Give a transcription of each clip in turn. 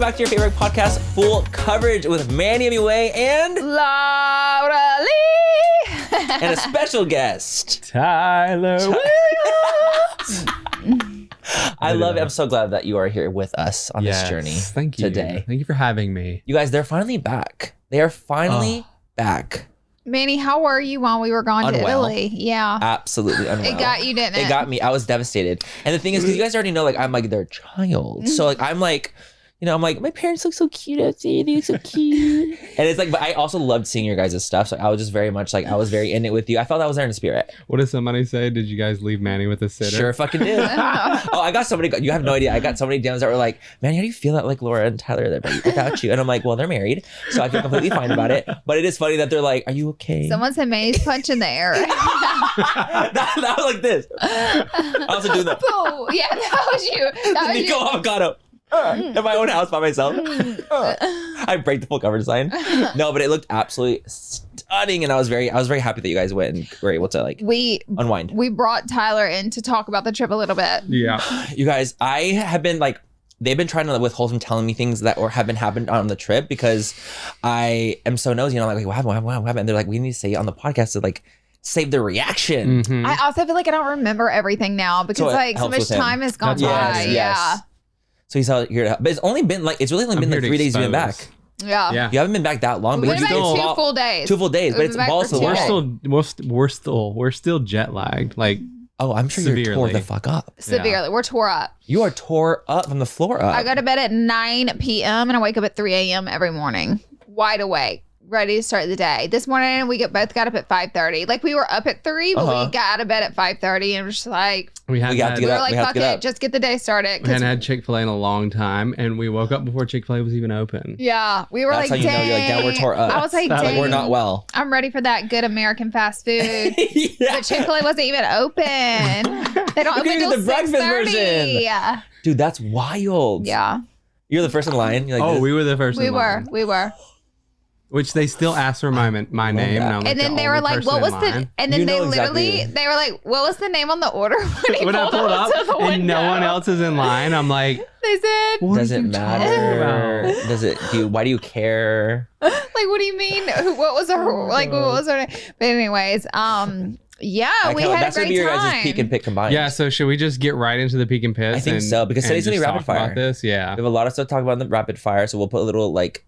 back to your favorite podcast, Full Coverage, with Manny Amiway and Laura Lee. and a special guest, Tyler Williams. I love it. I'm so glad that you are here with us on this journey. Thank you. Today. Thank you for having me. You guys, they're finally back. They are finally back. Manny, how were you while we were gone to Unwell. Italy? Yeah. Absolutely unwell. It got you, didn't it? It got me. I was devastated. And the thing is, because you guys already know, like, I'm like their child. So like, I'm like, you know, I'm like, my parents look so cute outside. They look so cute. And it's like, but I also loved seeing your guys' stuff. So I was just very much like, I was very in it with you. I felt I was there in spirit. What did somebody say? Did you guys leave Manny with a sitter? Sure fucking did. Oh, I got somebody, you have no idea. I got so many DMs that were like, man, how do you feel that like Laura and Tyler are there without you? And I'm like, well, they're married. So I feel completely fine about it. But it is funny that they're like, are you okay? Someone said Manny's punching the air. that was like this. I also do that. Oh, yeah, that was you. That was Nico you. avocado. In my own house by myself. I break the full coverage sign. No, but it looked absolutely stunning, and I was very happy that you guys went and were able to like unwind. We brought Tyler in to talk about the trip a little bit. Yeah. You guys, I have been like, they've been trying to withhold from telling me things that have happened on the trip because I am so nosy. And I'm like, what happened? And they're like, we need to say it on the podcast to like save the reaction. Mm-hmm. I also feel like I don't remember everything now because like so much time has gone by. Yeah. So he's out here, but it's only been like, it's really only been like 3 days you've been back. Yeah. You haven't been back that long, We've but been you back still 2 full days. 2 full days, but We've it's been back balls for to the 2 wall. We're still jet lagged. Like, oh, I'm sure you're tore the fuck up. Severely. Yeah. We're tore up. You are tore up from the floor up. I go to bed at 9 p.m. and I wake up at 3 a.m. every morning, wide awake, ready to start the day. This morning we both got up at 5:30. Like we were up at 3, but we got out of bed at 5:30 and we're just like, we have to get we were up. like, fuck it, just get the day started. We hadn't had Chick-fil-A in a long time, and we woke up before Chick-fil-A was even open. Yeah, we were That's like, how you dang. know, you're like, yeah, we're tore up. I was like, dang, we're not well. I'm ready for that good American fast food. Yeah. But Chick-fil-A wasn't even open. They don't You open can get until the breakfast 6:30. version. Yeah. Dude, that's wild. Yeah. You're the first in line. You're like, Oh, this- we were the first. We in were. line. We were. Which they still asked for my name, and I'm like, And then they were like, what was the, and then You they know literally, exactly. they were like, what was the name on the order when I pulled up to the window? and no one else is in line, I'm like, They said, what does are it you matter? talking about? Does it? Why do you care? like, what do you mean? What was her, like, what was her name? But anyways, yeah, we had That's a gonna be great your guys' time. peek and pick combined. Yeah, so should we just get right into the peek and piss? I think so, because and today's gonna be just rapid talk fire. about this? Yeah. We have a lot of stuff to talk about in the rapid fire, so we'll put a little like,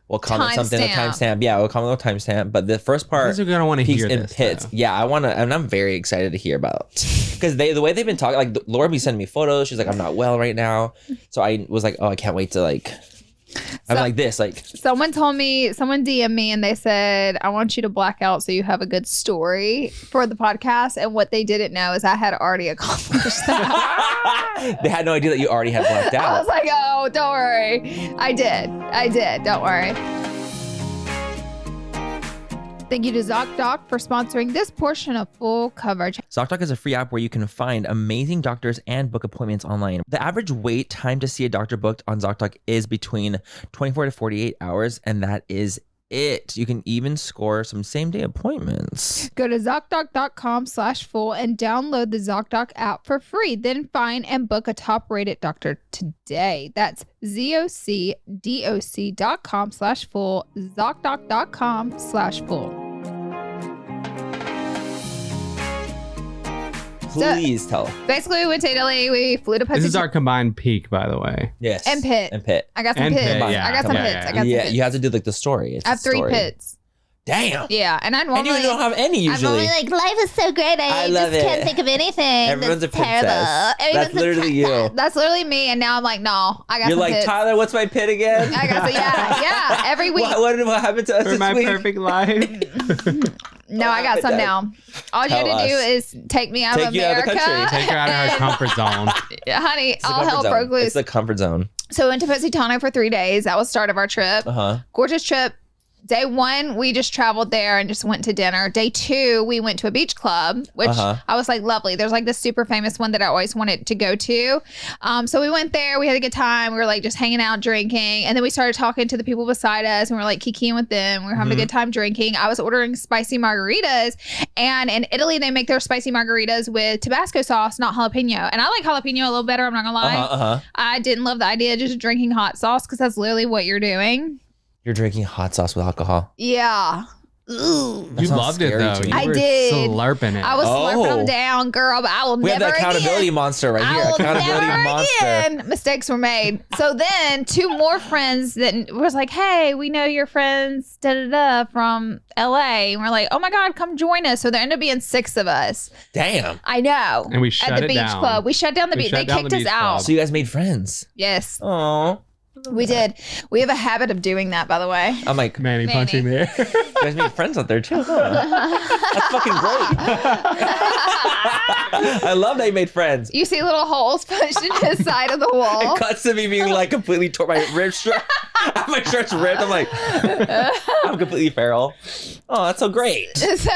we'll comment something, a timestamp. Yeah, we'll comment a timestamp. But the first part, Guys are gonna want to peaks hear and this. pits. Though. Yeah, I want to, and I'm very excited to hear about because the way they've been talking, like Laura be sending me photos. She's like, I'm not well right now, so I was like, oh, I can't wait to like. I'm like this, like Someone DM'd me and they said, I want you to black out so you have a good story for the podcast. And what they didn't know is I had already accomplished that. they had no idea that you already had blacked I out. was like, oh, don't worry. I did. Don't worry. Thank you to Zocdoc for sponsoring this portion of Full Coverage. Zocdoc is a free app where you can find amazing doctors and book appointments online. The average wait time to see a doctor booked on Zocdoc is between 24 to 48 hours, and that is it. You can even score some same-day appointments. Go to Zocdoc.com/full and download the Zocdoc app for free. Then find and book a top-rated doctor today. That's ZocDoc.com/full, Zocdoc.com/full. Please tell. Basically, we went to Italy. We flew to This is Positano. our combined peak, by the way. Yes. And pit. And pit. I got some And pits. pit, yeah. I got some Yeah, pits. yeah, I got some Yeah, pits. you have to do like the story. It's I have the 3 story. pits. Damn. Yeah, and I And normally you don't have any I'm usually. only like, life is so great. I love just it. can't think of anything. Everyone's That's a princess. terrible. That's Everyone's a literally you. That's literally me. And now I'm like, no, I got You're some like, pits. Tyler, what's my pit again? I got some, yeah. Every week. What happened to us For this my week? perfect life. No, I got some Dad. now. All you Tell had to do us. is take me out Take of you out of the America. country. Take her out of her comfort zone. Yeah, honey, It's the all comfort hell zone. broke loose. It's the comfort zone. So we went to Positano for 3 days. That was the start of our trip. Uh-huh. Gorgeous trip. Day 1, we just traveled there and just went to dinner. Day 2, we went to a beach club, which I was like, lovely. There's like this super famous one that I always wanted to go to. So we went there. We had a good time. We were like just hanging out, drinking. And then we started talking to the people beside us and we were like kikiing with them. We were having a good time drinking. I was ordering spicy margaritas. And in Italy, they make their spicy margaritas with Tabasco sauce, not jalapeno. And I like jalapeno a little better. I'm not going to lie. I didn't love the idea of just drinking hot sauce because that's literally what you're doing. You're drinking hot sauce with alcohol. Yeah. You loved it though. I did. Slurping it. I was slurping them down, girl, but I will we never have the accountability again. monster right here. Accountability monster. Again. Mistakes were made. So then 2 more friends that was like, hey, we know your friends from LA. And we're like, oh my God, come join us. So there ended up being 6 of us. Damn. I know. And we shut at the it beach down. club. We shut down the beach. They kicked us out. So you guys made friends. Yes. Oh. We did. We have a habit of doing that, by the way. I'm like, Manny punching there. you guys made friends out there too. Huh? That's fucking great. I love that you made friends. You see little holes punched in his side of the wall. It cuts to me being like completely tore my rib strap. My shirt's ripped. I'm like, I'm completely feral. Oh, that's so great. So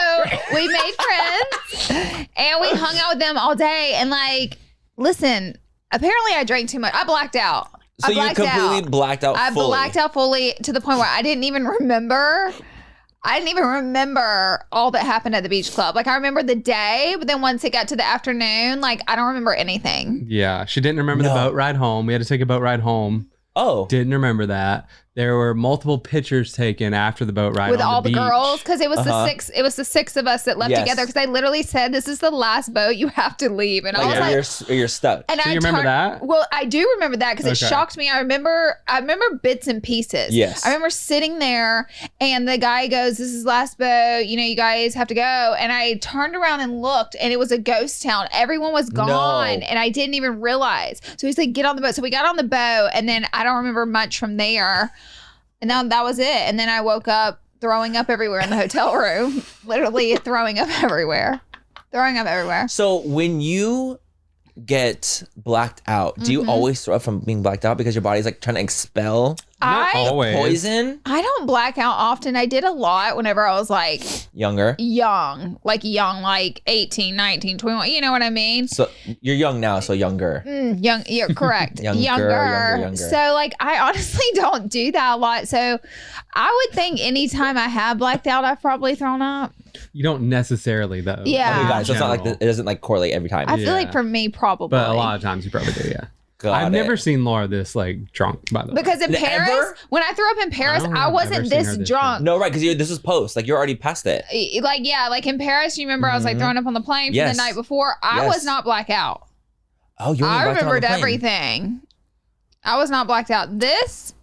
we made friends and we hung out with them all day. And like, listen, apparently I drank too much. I blacked out. So you completely blacked out fully. I blacked out fully to the point where I didn't even remember. I didn't even remember all that happened at the beach club. Like I remember the day, but then once it got to the afternoon, like I don't remember anything. Yeah, she didn't remember the boat ride home. We had to take a boat ride home. Oh. Didn't remember that. There were multiple pictures taken after the boat ride with on all the beach. girls, because it was the 6. It was the 6 of us that left together. Because I literally said, "This is the last boat. You have to leave." And I was like, "You're stuck." And so you remember that? Well, I do remember that because it shocked me. I remember bits and pieces. Yes, I remember sitting there, and the guy goes, "This is the last boat. You know, you guys have to go." And I turned around and looked, and it was a ghost town. Everyone was gone, and I didn't even realize. So he's like, "Get on the boat." So we got on the boat, and then I don't remember much from there. And then that was it. And then I woke up throwing up everywhere in the hotel room. Literally throwing up everywhere. So when you get blacked out, do you always throw up from being blacked out because your body's like trying to expel poison? I don't black out often. I did a lot whenever I was like young, like 18, 19, 21. You know what I mean? So you're young now, so younger. Young, you're correct. younger. So like I honestly don't do that a lot. So I would think anytime I have blacked out, I've probably thrown up. You don't necessarily though. Yeah. Okay, guys, so it's not like it doesn't like correlate every time. I feel like for me, probably. But a lot of times you probably do, yeah. I've never seen Laura this like drunk, by the way. Because in Paris, when I threw up in Paris, I wasn't this drunk. No, right, because this is post. Like you're already past it. Like in Paris, you remember I was like throwing up on the plane from the night before. I was not blacked out. Oh, you I remembered everything. I was not blacked out. This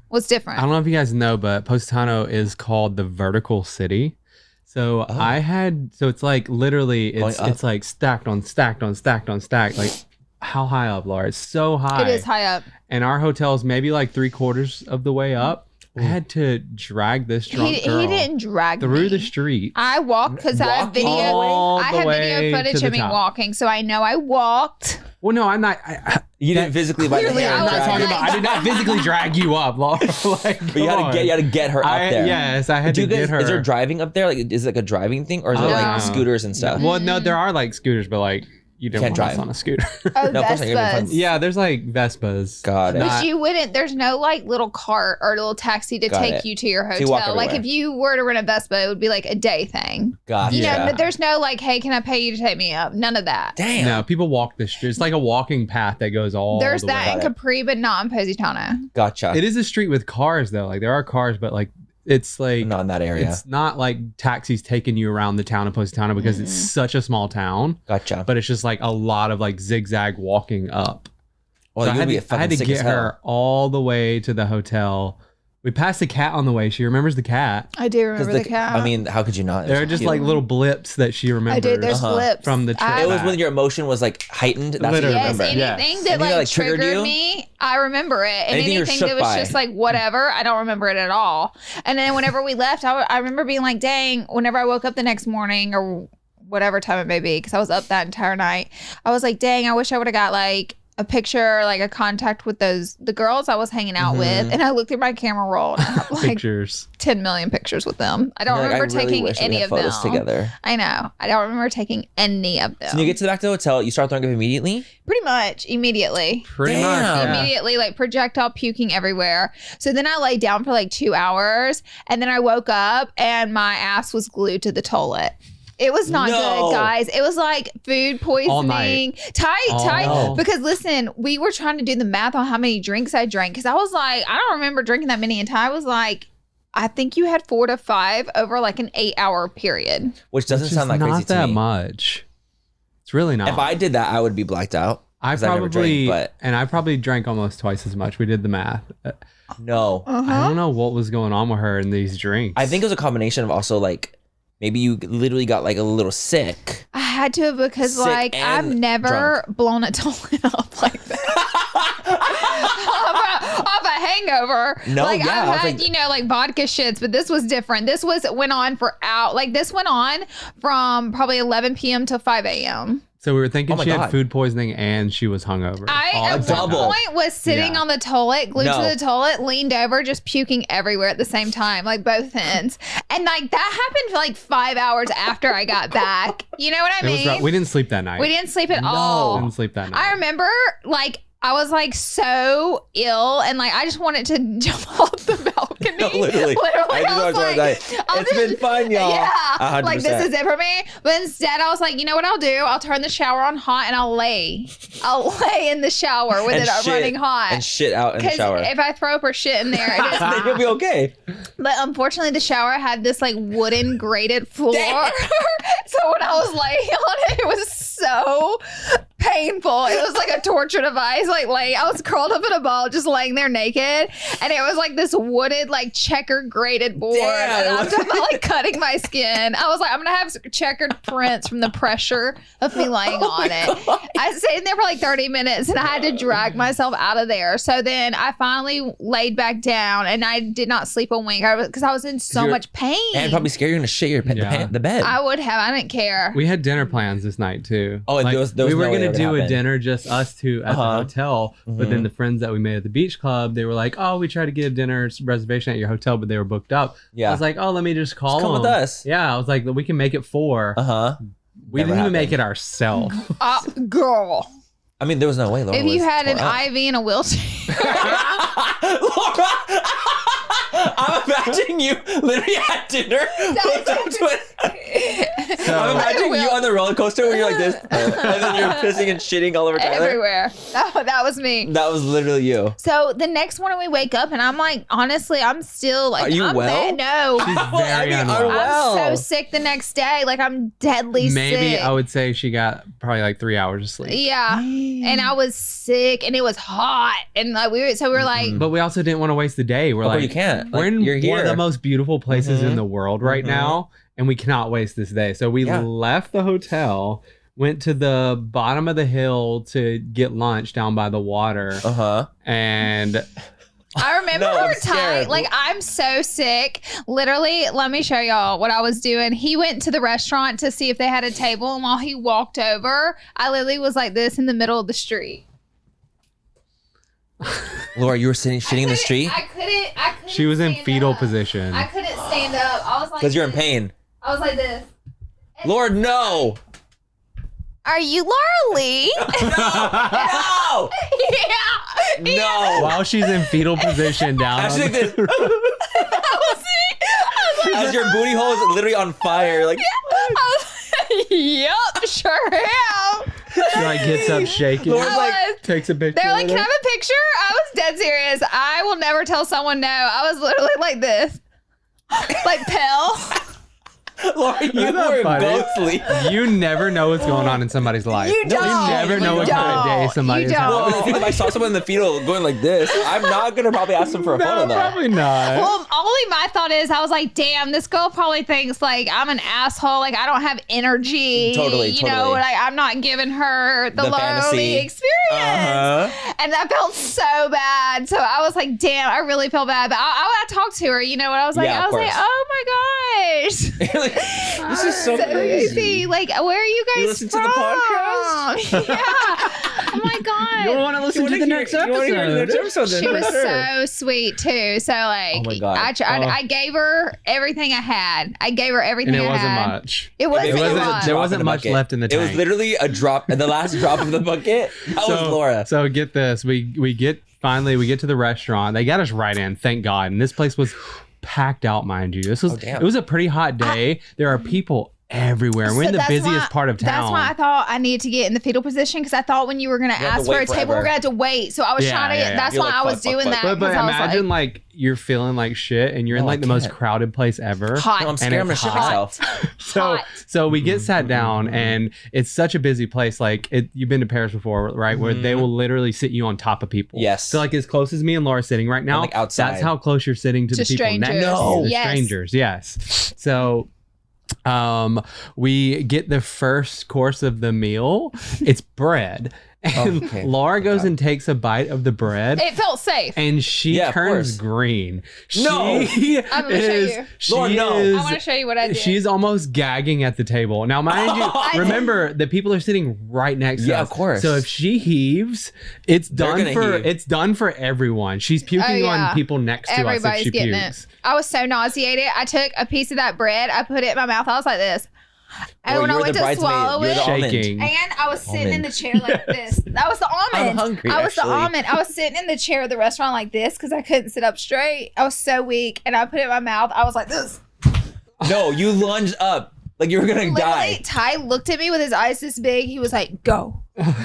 was different. I don't know if you guys know, but Positano is called the vertical city. So it's like literally it's like stacked on stacked on stacked on stacked. Like how high up, Laura? It's so high. It is high up. And our hotel's maybe like 3/4 of the way up. I had to drag this drunk girl. He didn't drag through the street. I walked because I have video. I have video footage of me walking, so I know I walked. Well, no, I'm not. You didn't physically. Clearly, I'm not talking about. I did not physically drag you up, Laura. Like, but you had to get her up there. Yes, I had to get her. Is there driving up there? Like, is it like a driving thing, or is it like scooters and stuff? Well, no, there are like scooters, but like. You don't can't drive on a scooter. Oh, no, Vespas. Yeah, there's like Vespas. Got it. But you wouldn't. There's no like little cart or little taxi to take you to your hotel. Like if you were to rent a Vespa, it would be like a day thing. Got it. You know, but there's no like, hey, can I pay you to take me up? None of that. Damn. No, people walk the street. It's like a walking path that goes all. There's the that way. in Capri, but not in Positano. Gotcha. It is a street with cars though. Like there are cars, but like. It's like not in that area. It's not like taxis taking you around the town of Positano because it's such a small town. Gotcha. But it's just like a lot of like zigzag walking up. Well, so I had to get her all the way to the hotel. We passed the cat on the way. She remembers the cat. I do remember the cat. I mean, how could you not? There are just like little blips that she remembers. I did. There's blips from the trip. It was when your emotion was like heightened. That's Literally. what you remember. Anything that like triggered me, I remember it. And anything that was just like whatever, I don't remember it at all. And then whenever we left, I remember being like, dang, whenever I woke up the next morning or whatever time it may be, because I was up that entire night, I was like, dang, I wish I would have got like a picture, like a contact with the girls I was hanging out with, and I looked through my camera roll and I have like Pictures. 10 million pictures with them. I don't remember taking any of them. Together. I know. I don't remember taking any of them. So when you get back to the hotel, you start throwing up immediately? Pretty much immediately. Pretty much. Yeah. Immediately, like projectile puking everywhere. So then I lay down for like 2 hours, and then I woke up and my ass was glued to the toilet. It was not good, guys. It was like food poisoning. Tight. No. Because listen, we were trying to do the math on how many drinks I drank. Because I was like, I don't remember drinking that many. And Ty was like, I think you had 4 to 5 over like an 8-hour period. Which doesn't sound like crazy to me. Not that much. It's really not. If I did that, I would be blacked out. I probably drank almost twice as much. We did the math. No. I don't know what was going on with her in these drinks. I think it was a combination of also like, maybe you literally got like a little sick. I had to because like I've never blown a toilet up like that. off a hangover. No, like yeah. I've had, like vodka shits, but this was different. This went on from probably 11 p.m. to 5 a.m. So we were thinking she had food poisoning and she was hungover. I at one point was sitting on the toilet, glued to the toilet, leaned over, just puking everywhere at the same time, like both ends. And like that happened like 5 hours after I got back. You know what I mean? We didn't sleep that night. We didn't sleep at all. We didn't sleep that night. I remember like I was like so ill and like I just wanted to jump off the balcony. No, literally. I was like, it's been fun, y'all. Yeah. 100%. Like this is it for me. But instead I was like, you know what I'll do? I'll turn the shower on hot and I'll lay in the shower with it running hot. And shit out in the shower. If I throw up or shit in there, then you'll be okay. But unfortunately the shower had this like wooden grated floor. So when I was laying on it, it was so painful. It was like a torture device. Like I was curled up in a ball, just laying there naked, and it was like this wooded, like checkered grated board. Damn. And I'm talking about like cutting my skin. I was like, I'm gonna have checkered prints from the pressure of me laying on it. I stayed in there for like 30 minutes, and I had to drag myself out of there. So then I finally laid back down, and I did not sleep a wink because I was in so much pain. And probably scared you're gonna shit the bed. I would have. I didn't care. We had dinner plans this night too. Oh, and like, we were gonna do a dinner just us two at the hotel, but then the friends that we made at the beach club, they were like, oh, we tried to get a dinner reservation at your hotel, but they were booked up. I was like, oh, let me just call them. Come with us. I was like, we can make it 4. We didn't even make it ourselves. Girl, I mean, there was no way, Laura. If you had an IV in a wheelchair. Laura, I'm imagining you literally at dinner. I'm imagining you on the roller coaster where you're like this, and then you're pissing and shitting all over Tyler. Everywhere. That was me. That was literally you. So the next morning we wake up and I'm like, honestly, I'm still like, are you well? No. She's very unwell. I'm so sick the next day. Like I'm deadly sick. Maybe I would say she got probably like 3 hours of sleep. Yeah. And I was sick and it was hot. And like we were like, but we also didn't want to waste the day. We're like, you can't. We're in you're here. one of the most beautiful places in the world right now. And we cannot waste this day. So we left the hotel, went to the bottom of the hill to get lunch down by the water. And I remember her time. Like, I'm so sick. Literally, let me show y'all what I was doing. He went to the restaurant to see if they had a table. And while he walked over, I literally was like this in the middle of the street. Laura, you were shitting in the street? I couldn't. She was in fetal position. I couldn't stand up. I was like, because you're in pain. I was like this. Lord, no. Are you Laura Lee? No. Yeah. No. While she's in fetal position down. Actually, this. As your booty hole is literally on fire. Like. Yep, sure am. She like gets up shaking. Takes a picture. They're like, can I have a picture? I was dead serious. I will never tell someone no. I was literally like this. Like pale. Laura, you were ghostly. You never know what's going on in somebody's life. You don't. You never know what kind of day somebody's having. Well, if I saw someone in the fetal going like this, I'm not going to probably ask them for a photo though. Probably not. Well, only my thought is I was like, damn, this girl probably thinks like I'm an asshole. Like I don't have energy. Totally. You know, like I'm not giving her the lonely experience. And I felt so bad. So I was like, damn, I really feel bad. But I talked to her, you know what I was like? I was like, oh my gosh. This is so crazy. Like, where are you guys you listen from? to the podcast? Yeah. Oh my God. You don't want to listen to the next episode. She was so sweet too. So like, Oh my God. I gave her everything I had. I gave her everything And it I wasn't had. much. It wasn't much. There wasn't much left in the tank. It was literally a drop, the last drop of the bucket. That was Laura. So get this. We get to the restaurant. They got us right in, thank God. And this place was packed out, mind you. It was a pretty hot day. There are people everywhere. We're in the busiest part of town. That's why I thought I needed to get in the fetal position, because I thought when you were going to ask for a table, we're going to have to wait. So I was trying to. That's why I was doing that. But imagine like you're feeling like shit, and you're in like the most crowded place ever. Hot. No, I'm scared. I'm gonna shit myself. So we get sat down, and it's such a busy place. Like you've been to Paris before, right? Where they will literally sit you on top of people. Yes. So like as close as me and Laura sitting right now, like outside. That's how close you're sitting to the people. Strangers. No, Yes. strangers. Yes. So. We get the first course of the meal. It's bread. And Laura goes and takes a bite of the bread. It felt safe. And she turns green. No. I'm going to show you. Lord, no. I want to show you what I did. She's almost gagging at the table. Now, mind you, remember, the people are sitting right next to us. Yeah, of course. So if she heaves, it's done for everyone. She's puking on people next to us if she getting pukes. it. I was so nauseated. I took a piece of that bread. I put it in my mouth. I was like this. And when I went to swallow it, shaking. And I was sitting in the chair like this. That was the almond. I'm hungry, I was actually. the almond. I was sitting in the chair of the restaurant like this because I couldn't sit up straight. I was so weak. And I put it in my mouth. I was like this. No, you lunged up like you were going to die. Ty looked at me with his eyes this big. He was like, go.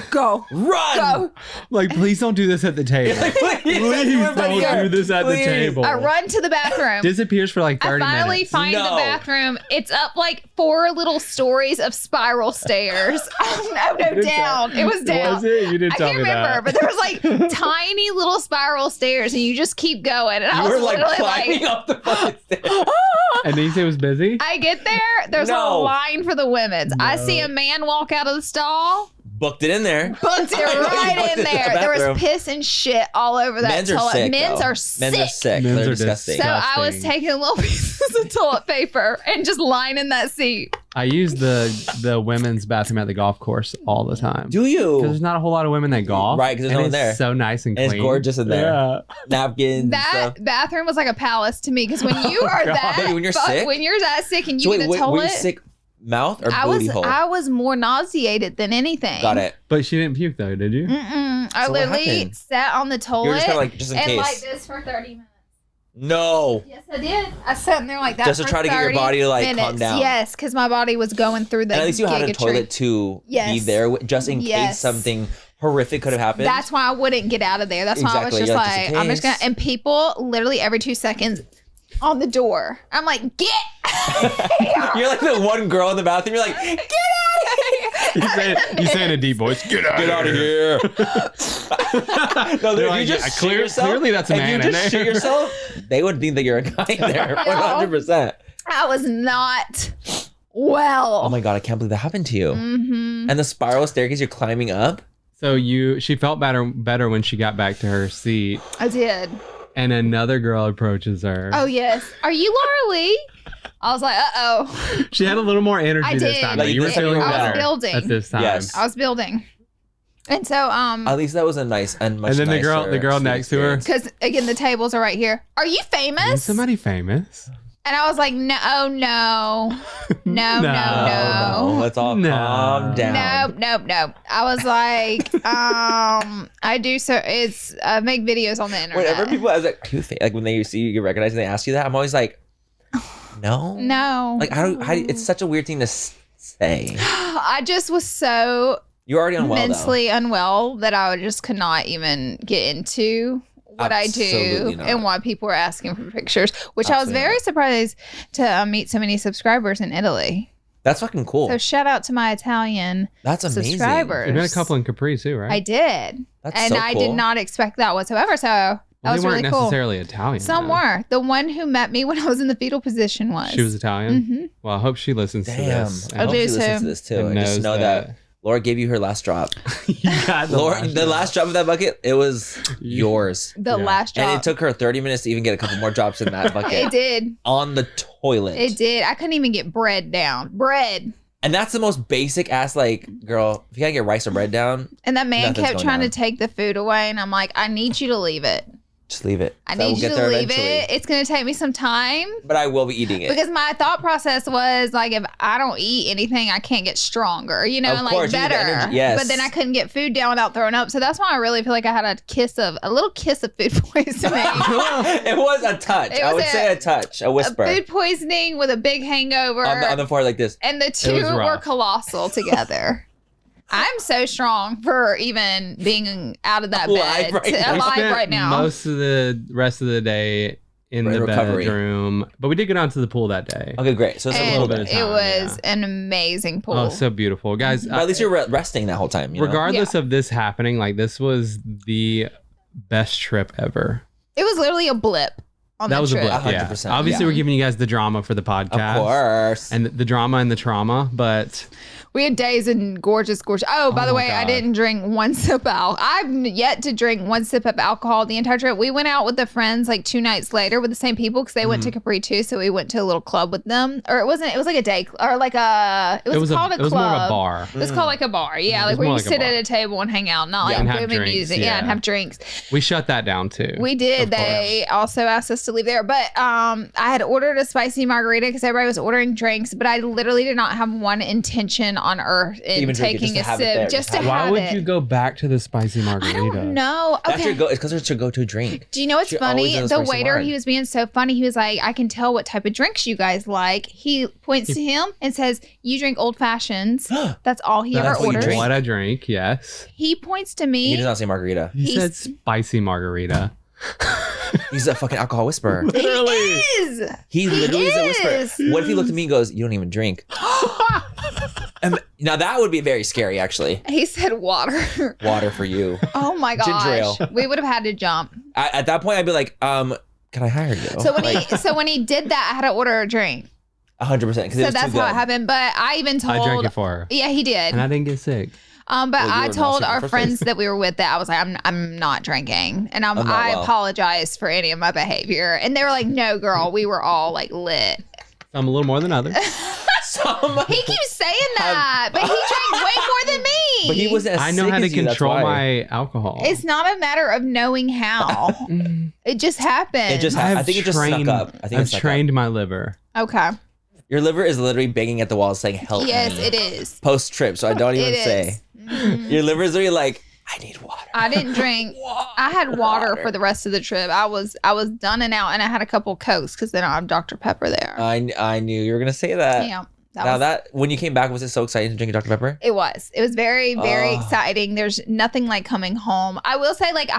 Go. Run. Go. Like, please don't do this at the table. Please don't do this at the table. I run to the bathroom. Disappears for like 30 minutes. I finally find the bathroom. It's up like 4 little stories of spiral stairs. No, down. It was down. Was it? You didn't tell me that. I can't remember, but there was like tiny little spiral stairs, and you just keep going. And I was like literally climbing up the fucking stairs. And then you say it was busy? I get there. There's a line for the women's. I see a man walk out of the stall. Booked it in there. Booked it right in there. There was piss and shit all over that Men's toilet. Are sick, Men's though. are sick. Men's are sick. Men's They're are disgusting. So I was taking little pieces of toilet paper and just lining that seat. I use the women's bathroom at the golf course all the time. Do you? Because there's not a whole lot of women that golf. Right, because there's no one there. It's so nice and And clean. it's gorgeous in there. Yeah. Napkins. That bathroom was like a palace to me, because when you are Baby, when you're sick? when you're that sick and you So get the wait, toilet, were you sick mouth or I booty hole? I was more nauseated than anything. Got it. But she didn't puke though, did you? I So what literally happened? sat on the toilet You were just kind of like, just in and case. like this for 30 minutes. No. Yes, I did. I sat in there like that Just to for try to get your 30 body to, like, calm minutes. down. Yes, because my body was going through the And at least you had a gigatry. toilet to be there just in case Yes. something horrific could have happened. That's why I wouldn't get out of there. That's why I was Exactly. just You're like, just in I'm just gonna. case. And people literally every 2 seconds on the door. I'm like, get out of here. You're like the one girl in the bathroom. You're like, get You say in a deep voice, get out of here. No, They're if like, you just yeah, shit yourself, clearly that's a if man you in just there. shit yourself, they would think that you're a guy in there. 100%. I was not well. Oh my God, I can't believe that happened to you. Mm-hmm. And the spiral staircase you're climbing up. So she felt better when she got back to her seat, I did. and another girl approaches her. Oh yes. Are you Laura Lee? I was like, uh-oh. She had a little more energy I this did. time. Like, You were you did. feeling I was better building. at this time. Yes. I was building. And so At least that was a nice and much And then nicer the girl sweet next to her. experience. because again the tables are right here. Are you Is famous? somebody famous? And I was like, no. No. Let's all No. calm down. No. I was like, I do so. It's I make videos on the internet. Whenever people, I was like, like when they see you get recognized and they ask you that, I'm always like, no. No. Like, it's such a weird thing to say. I just was so You're already unwell, mentally unwell that I just could not even get into what I do Absolutely not. and why people were asking for pictures, which I was Absolutely very not. surprised to meet so many subscribers in Italy. That's fucking cool. So shout out to my Italian That's amazing. subscribers. There's been a couple in Capri too, right? I did. That's and so I cool. did not expect that whatsoever. So that Well, was they weren't really cool. necessarily Italian. Some though. were. The one who met me when I was in the fetal position was. She was Italian? Mhm. Well, I hope she listens to Damn. this. I hope do she listens too. to this too. And And just knows know that Laura gave you her last drop. You got The last drop of that bucket, it was yours. The last drop. And it took her 30 minutes to even get a couple more drops in that bucket. It did. On the toilet. It did. I couldn't even get bread down. Bread. And that's the most basic ass, like, girl, if you gotta get rice or bread down. And that man kept trying to take the food away. And I'm like, I need you to leave it. Just leave it. I need you to leave it. It's going to take me some time. But I will be eating it. Because my thought process was like, if I don't eat anything, I can't get stronger, you know, of and course, like better. Yes. But then I couldn't get food down without throwing up. So that's why I really feel like I had a little kiss of food poisoning. It was a touch. I would say a touch, a whisper. Food poisoning with a big hangover. On the forehead like this. And the two were colossal together. I'm so strong for even being out of that bed. Alive right now. Most of the rest of the day in the bedroom, but we did go down to the pool that day. Okay, great. So it's a little bit of time. It was an amazing pool. Oh, so beautiful, guys. But at least you're resting that whole time. Regardless of this happening, like this was the best trip ever. It was literally a blip. That was a blip. 100%. Yeah. Obviously, we're giving you guys the drama for the podcast, of course, and the drama and the trauma, but. We had days in gorgeous. Oh, by the way, God. I didn't drink one sip of alcohol. I've yet to drink one sip of alcohol the entire trip. We went out with the friends like 2 nights later with the same people because they went to Capri too. So we went to a little club with them. Or it was like a day or like a, it was called a club. It was more of a bar. It was called like a bar. Yeah. Like where you sit at a table and hang out, not like booming music. Yeah. And have drinks. We shut that down too. We did. They also asked us to leave there. But I had ordered a spicy margarita because everybody was ordering drinks. But I literally did not have one intention on earth in taking a sip just to have it. Why would you go back to the spicy margarita? I don't know. Okay. It's because it's your go-to drink. Do you know what's funny? The waiter, he was being so funny. He was like, I can tell what type of drinks you guys like. He points to him and says, you drink old fashions. That's all he ever orders. What I drink, yes. He points to me. He does not say margarita. He said spicy margarita. He's a fucking alcohol whisperer. Literally. He literally is a whisperer. What if he looked at me and goes, you don't even drink? And now that would be very scary, actually. He said water. Water for you. Oh my gosh. Ginger ale. We would have had to jump. At that point, I'd be like, can I hire you? So when he did that, I had to order a drink. 100%. So that's how it happened. But I even told. I drank it for her. Yeah, he did. And I didn't get sick. But I told our friends that we were with that I was like, I'm not drinking, and I apologize for any of my behavior. And they were like, no, girl, we were all like lit. Some a little more than others. He keeps saying that, but he drank way more than me. But he wasn't as I know sick how to as you, control my alcohol. It's not a matter of knowing how. It just happened. I think it just snuck up. I've trained my liver. Okay. Your liver is literally banging at the wall saying, help me. Yes, it is. Post-trip, so I don't even say. Mm-hmm. Your liver is literally like, I need water. I didn't drink. I had water for the rest of the trip. I was done and out, and I had a couple Cokes because they don't have Dr. Pepper there. I knew you were going to say that. Yeah. When you came back, was it so exciting to drink a Dr. Pepper? It was very, very exciting. There's nothing like coming home. I will say, like,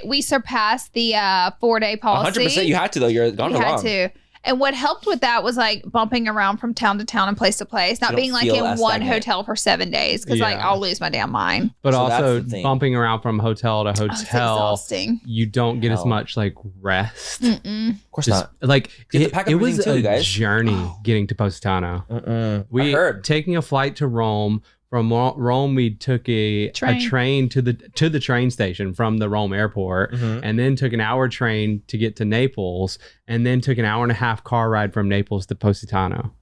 we surpassed the 4-day policy. 100%. You had to, though. You're gone for long. We had to. And what helped with that was like bumping around from town to town and place to place, not being like in one hotel for 7 days because like I'll lose my damn mind. But also bumping around from hotel to hotel, you don't get as much like rest. Of course not. Like it was a journey getting to Positano. We taking a flight to Rome. From Rome, we took a train to the train station from the Rome airport, and then took an hour train to get to Naples, and then took an hour and a half car ride from Naples to Positano.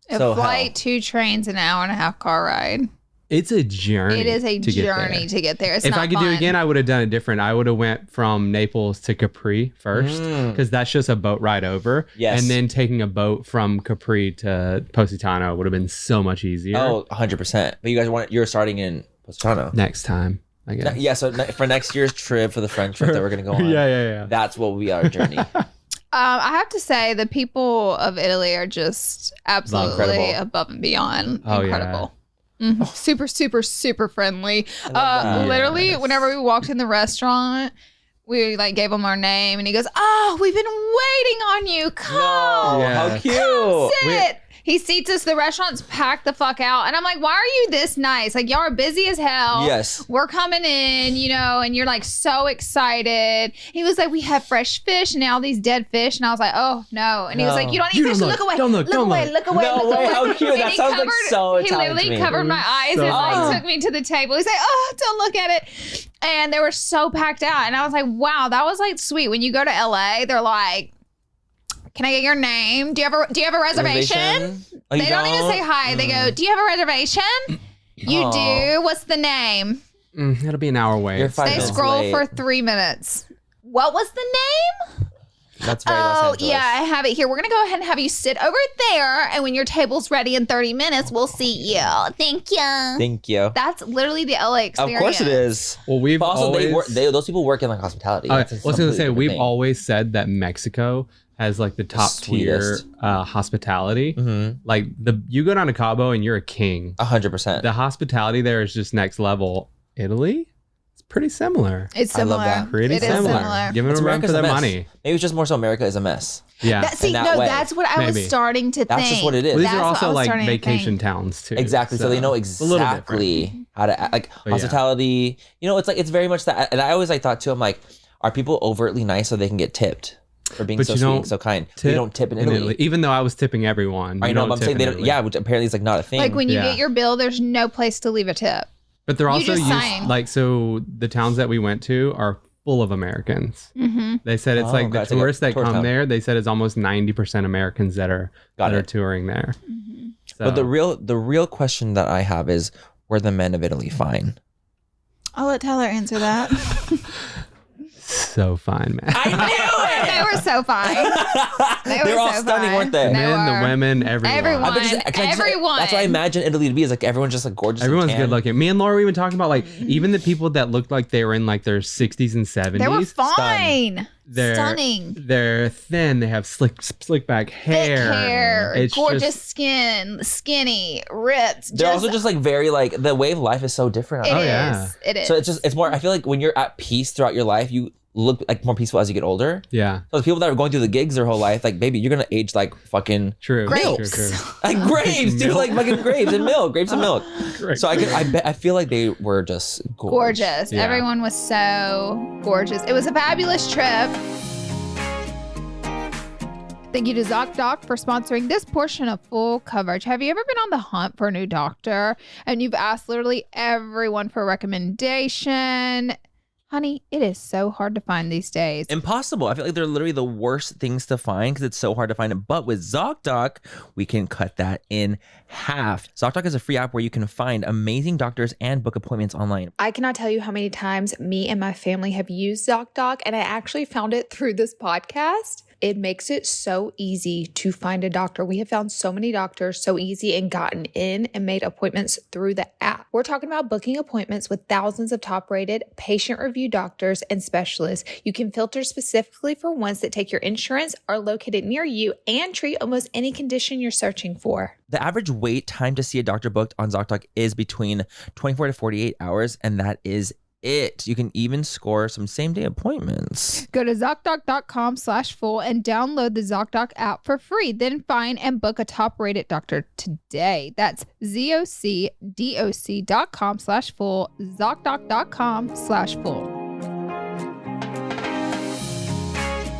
A flight, 2 trains, an hour and a half car ride. It's a journey. It is a journey to get there. If I could do it again, I would have done it different. I would have went from Naples to Capri first because that's just a boat ride over. Yes. And then taking a boat from Capri to Positano would have been so much easier. Oh, 100%. But you guys you're starting in Positano. Next time, I guess. Yeah, so for next year's trip, for the French trip that we're going to go on. Yeah. That's what will be our journey. I have to say the people of Italy are just absolutely above and beyond incredible. Mm-hmm. Super, super, super friendly. Literally, whenever we walked in the restaurant, we like gave him our name, and he goes, "Oh, we've been waiting on you. Come, how cute! Come sit." He seats us. The restaurant's packed the fuck out. And I'm like, why are you this nice? Like, y'all are busy as hell. Yes. We're coming in, and you're like so excited. He was like, we have fresh fish and now these dead fish. And I was like, oh, no. And he was like, you don't eat fish. Look away. Don't look. Look away. No way. How cute. That sounds like so Italian. He literally covered my eyes and like took me to the table. He's like, oh, don't look at it. And they were so packed out. And I was like, wow, that was like sweet. When you go to LA, they're like, Can I get your name? Do you have a reservation? Oh, They don't even say hi. They go, do you have a reservation? You do. What's the name? It'll be an hour away. You're 5 They minutes scroll late. for 3 minutes. What was the name? That's very Los Angeles. Yeah, I have it here. We're going to go ahead and have you sit over there. And when your table's ready in 30 minutes, we'll see you. Thank you. Thank you. That's literally the LA experience. Of course it is. Well, we've But also, always... those people work in like hospitality. I That's a was going to say, completely we've different thing. always said that Mexico has like the top tier Sweetest. hospitality. Mm-hmm. Like you go down to Cabo and you're a king. 100%. The hospitality there is just next level. Italy, it's pretty similar. It's I love similar. that. Pretty It is similar. Giving them a run for America's their a mess. money. Maybe it's just more so America is a mess. Yeah. in that way. That's what I was Maybe. starting to That's think. just what it is. Well, these That's are what I also was like starting to vacation think. towns too. Exactly. So they know a little different. exactly how to act. Like But yeah. hospitality. You know, it's very much that. And I always thought too, I'm like, are people overtly nice so they can get tipped for being But so you sweet don't and so kind? We Tip don't tip in in Italy. Even though I was tipping everyone. I you know, don't but I'm tip saying in they don't. Italy. Yeah, which apparently is like not a thing. Like when you Yeah. get your bill, there's no place to leave a tip. But they're You also just used, sign. like, so the towns that we went to are full of Americans. Mm-hmm. They said it's Oh, like okay. the It's like a tourists that tourist come town. there, they said it's almost 90% Americans that are Got it. touring there. Mm-hmm. So, But the real question that I have is, were the men of Italy fine? I'll let Tyler answer that. so fine, man. I knew They were so fine. They were all so stunning, fine. weren't they? They Men, the were. women, everyone. Everyone. I bet just- 'cause I just- Everyone. That's what I imagine Italy to be. Is like everyone's just like gorgeous. and Everyone's tan. good looking. Me and Laura were even talking about like even the people that looked like they were in like their 60s and 70s. They were fine. They're Stunning. They're thin. They have slick back hair. Thick hair, It's gorgeous just- skin, skinny, ripped. They're also just like very like the way of life is so different. It out Oh, is. yeah. It is. So it's more. I feel like when you're at peace throughout your life, you look like more peaceful as you get older. Yeah, So the people that are going through the gigs their whole life, like baby, you're gonna age like fucking true. Grapes. True. like grapes, dude, Milk. like fucking grapes and milk, grapes and milk. Great. So I feel like they were just gorgeous. Yeah. Everyone was so gorgeous. It was a fabulous trip. Thank you to Zocdoc for sponsoring this portion of Full Coverage. Have you ever been on the hunt for a new doctor and you've asked literally everyone for a recommendation? Honey, it is so hard to find these days. Impossible. I feel like they're literally the worst things to find because it's so hard to find it. But with Zocdoc, we can cut that in half. Zocdoc is a free app where you can find amazing doctors and book appointments online. I cannot tell you how many times me and my family have used Zocdoc, and I actually found it through this podcast. It makes it so easy to find a doctor. We have found so many doctors so easy and gotten in and made appointments through the app. We're talking about booking appointments with thousands of top-rated, patient-reviewed doctors and specialists. You can filter specifically for ones that take your insurance, are located near you, and treat almost any condition you're searching for. The average wait time to see a doctor booked on Zocdoc is between 24 to 48 hours, and that is it. You can even score some same-day appointments. Go to ZocDoc.com/full and download the Zocdoc app for free. Then find and book a top-rated doctor today. That's ZocDoc.com/full, ZocDoc.com/full.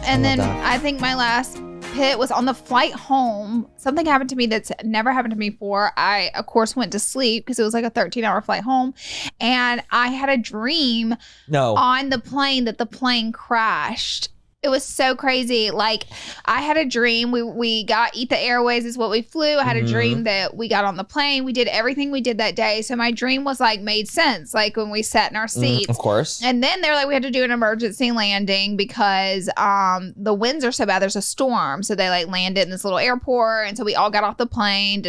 And then that. I think my last pit was on the flight home. Something happened to me that's never happened to me before. I, of course, went to sleep because it was like a 13-hour flight home. And I had a dream No. on the plane that the plane crashed. It was so crazy. Like, I had a dream. We got Eat the Airways is what we flew. I had a dream that we got on the plane. We did everything we did that day. So my dream was like made sense. Like when we sat in our seats. Of course. And then they're like, we had to do an emergency landing because the winds are so bad. There's a storm. So they like landed in this little airport. And so we all got off the plane.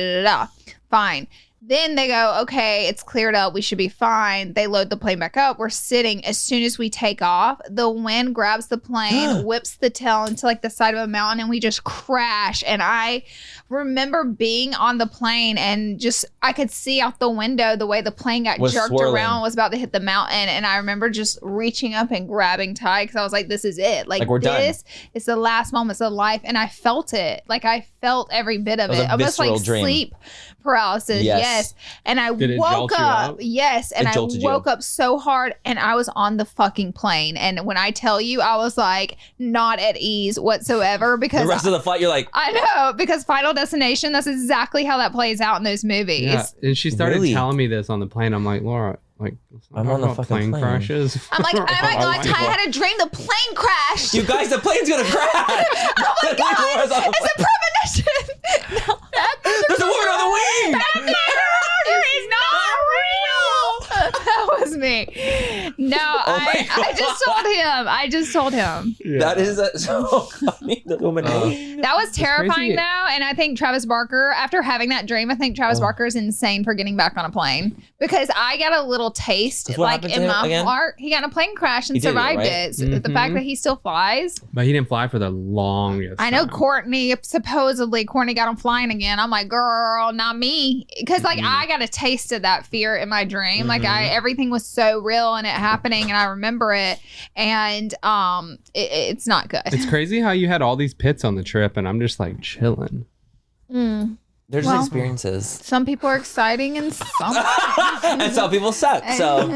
Fine. Then they go, okay, it's cleared up. We should be fine. They load the plane back up. We're sitting. As soon as we take off, the wind grabs the plane, whips the tail into like the side of a mountain, and we just crash. And I remember being on the plane and just, I could see out the window the way the plane got Was jerked swirling. around, was about to hit the mountain. And I remember just reaching up and grabbing Ty because I was like, this is it. Like we're done. this is the last moments of life. And I felt it. Like I felt every bit of It was it. a Almost like visceral dream. sleep paralysis. Yes. And I Did it woke jolt you up. up? Yes. And It I jolted you. woke up so hard and I was on the fucking plane. And when I tell you, I was like not at ease whatsoever because The rest of the flight, you're like, I know, because Final Destination, that's exactly how that plays out in those movies. Yeah, and she started Really? telling me this on the plane. I'm like, Laura, Like, I'm on the fucking plane. crashes. I'm like, oh my God, Ty had a dream the plane crashed. You guys, the plane's gonna crash. Oh my God, it's a premonition. No, there's a woman on the wing. It's not real. That was me. No, I just told him. Yeah. That is so funny. The woman. That was terrifying though, and I think Travis Barker, after having that dream, I think Travis Barker is insane for getting back on a plane because I got a little taste like in my heart. He got in a plane crash and survived it. So the fact that he still flies. But he didn't fly for the longest I know time. Courtney got him flying again. I'm like, girl, not me. Because like I got a taste of that fear in my dream. Like everything was so real and it happening and I remember it. And it's not good. It's crazy how you had all these pits on the trip and I'm just like chilling. They're just experiences. Some people are exciting and some and some people suck. So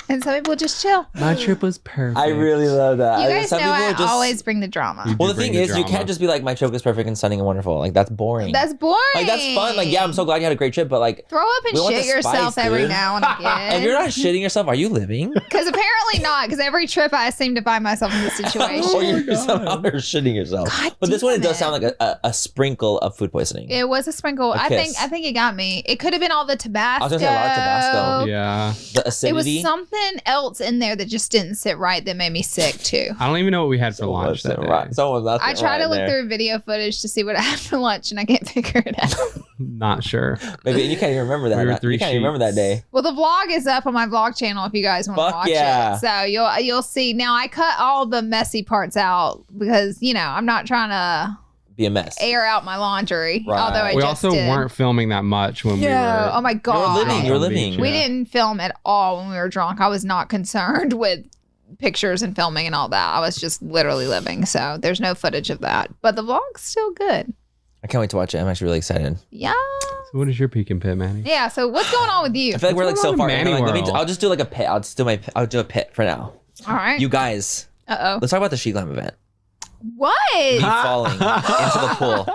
and some people just chill. My trip was perfect. I really love that. You guys some know I people just always bring the drama. Well, the thing is, you can't just be like, my trip was perfect and stunning and wonderful. Like, that's boring. That's boring. Like, that's fun. Like, yeah, I'm so glad you had a great trip, but like, throw up and we want shit the yourself spice, every dude. now and again. If you're not shitting yourself, are you living? Because apparently not. Because every trip I seem to find myself in this situation. Or you're somehow shitting yourself. God but this one, it damn does sound like a sprinkle of food poisoning. It was a sprinkle. I think it got me. It could have been all the Tabasco. I was gonna say a lot of Tabasco. Yeah. The acidity. It was something else in there that just didn't sit right that made me sick too. I don't even know what we had for lunch that day. Right. I tried to look through video footage to see what I had for lunch and I can't figure it out. Not sure. Maybe you can't even remember that. You can't even remember that day. Well, the vlog is up on my vlog channel if you guys want to watch it. So you'll see. Now I cut all the messy parts out because I'm not trying to be a mess. Air out my laundry. Right. Although we also weren't filming that much when we were. Oh my God. You were living. We didn't film at all when we were drunk. I was not concerned with pictures and filming and all that. I was just literally living. So there's no footage of that. But the vlog's still good. I can't wait to watch it. I'm actually really excited. Yeah. So what is your peek and pit, Manny? Yeah. So what's going on with you? I feel like we're like so far. I'll just do like a pit. I'll do a pit for now. All right. You guys. Let's talk about the She Glam event. What? Me falling into the pool.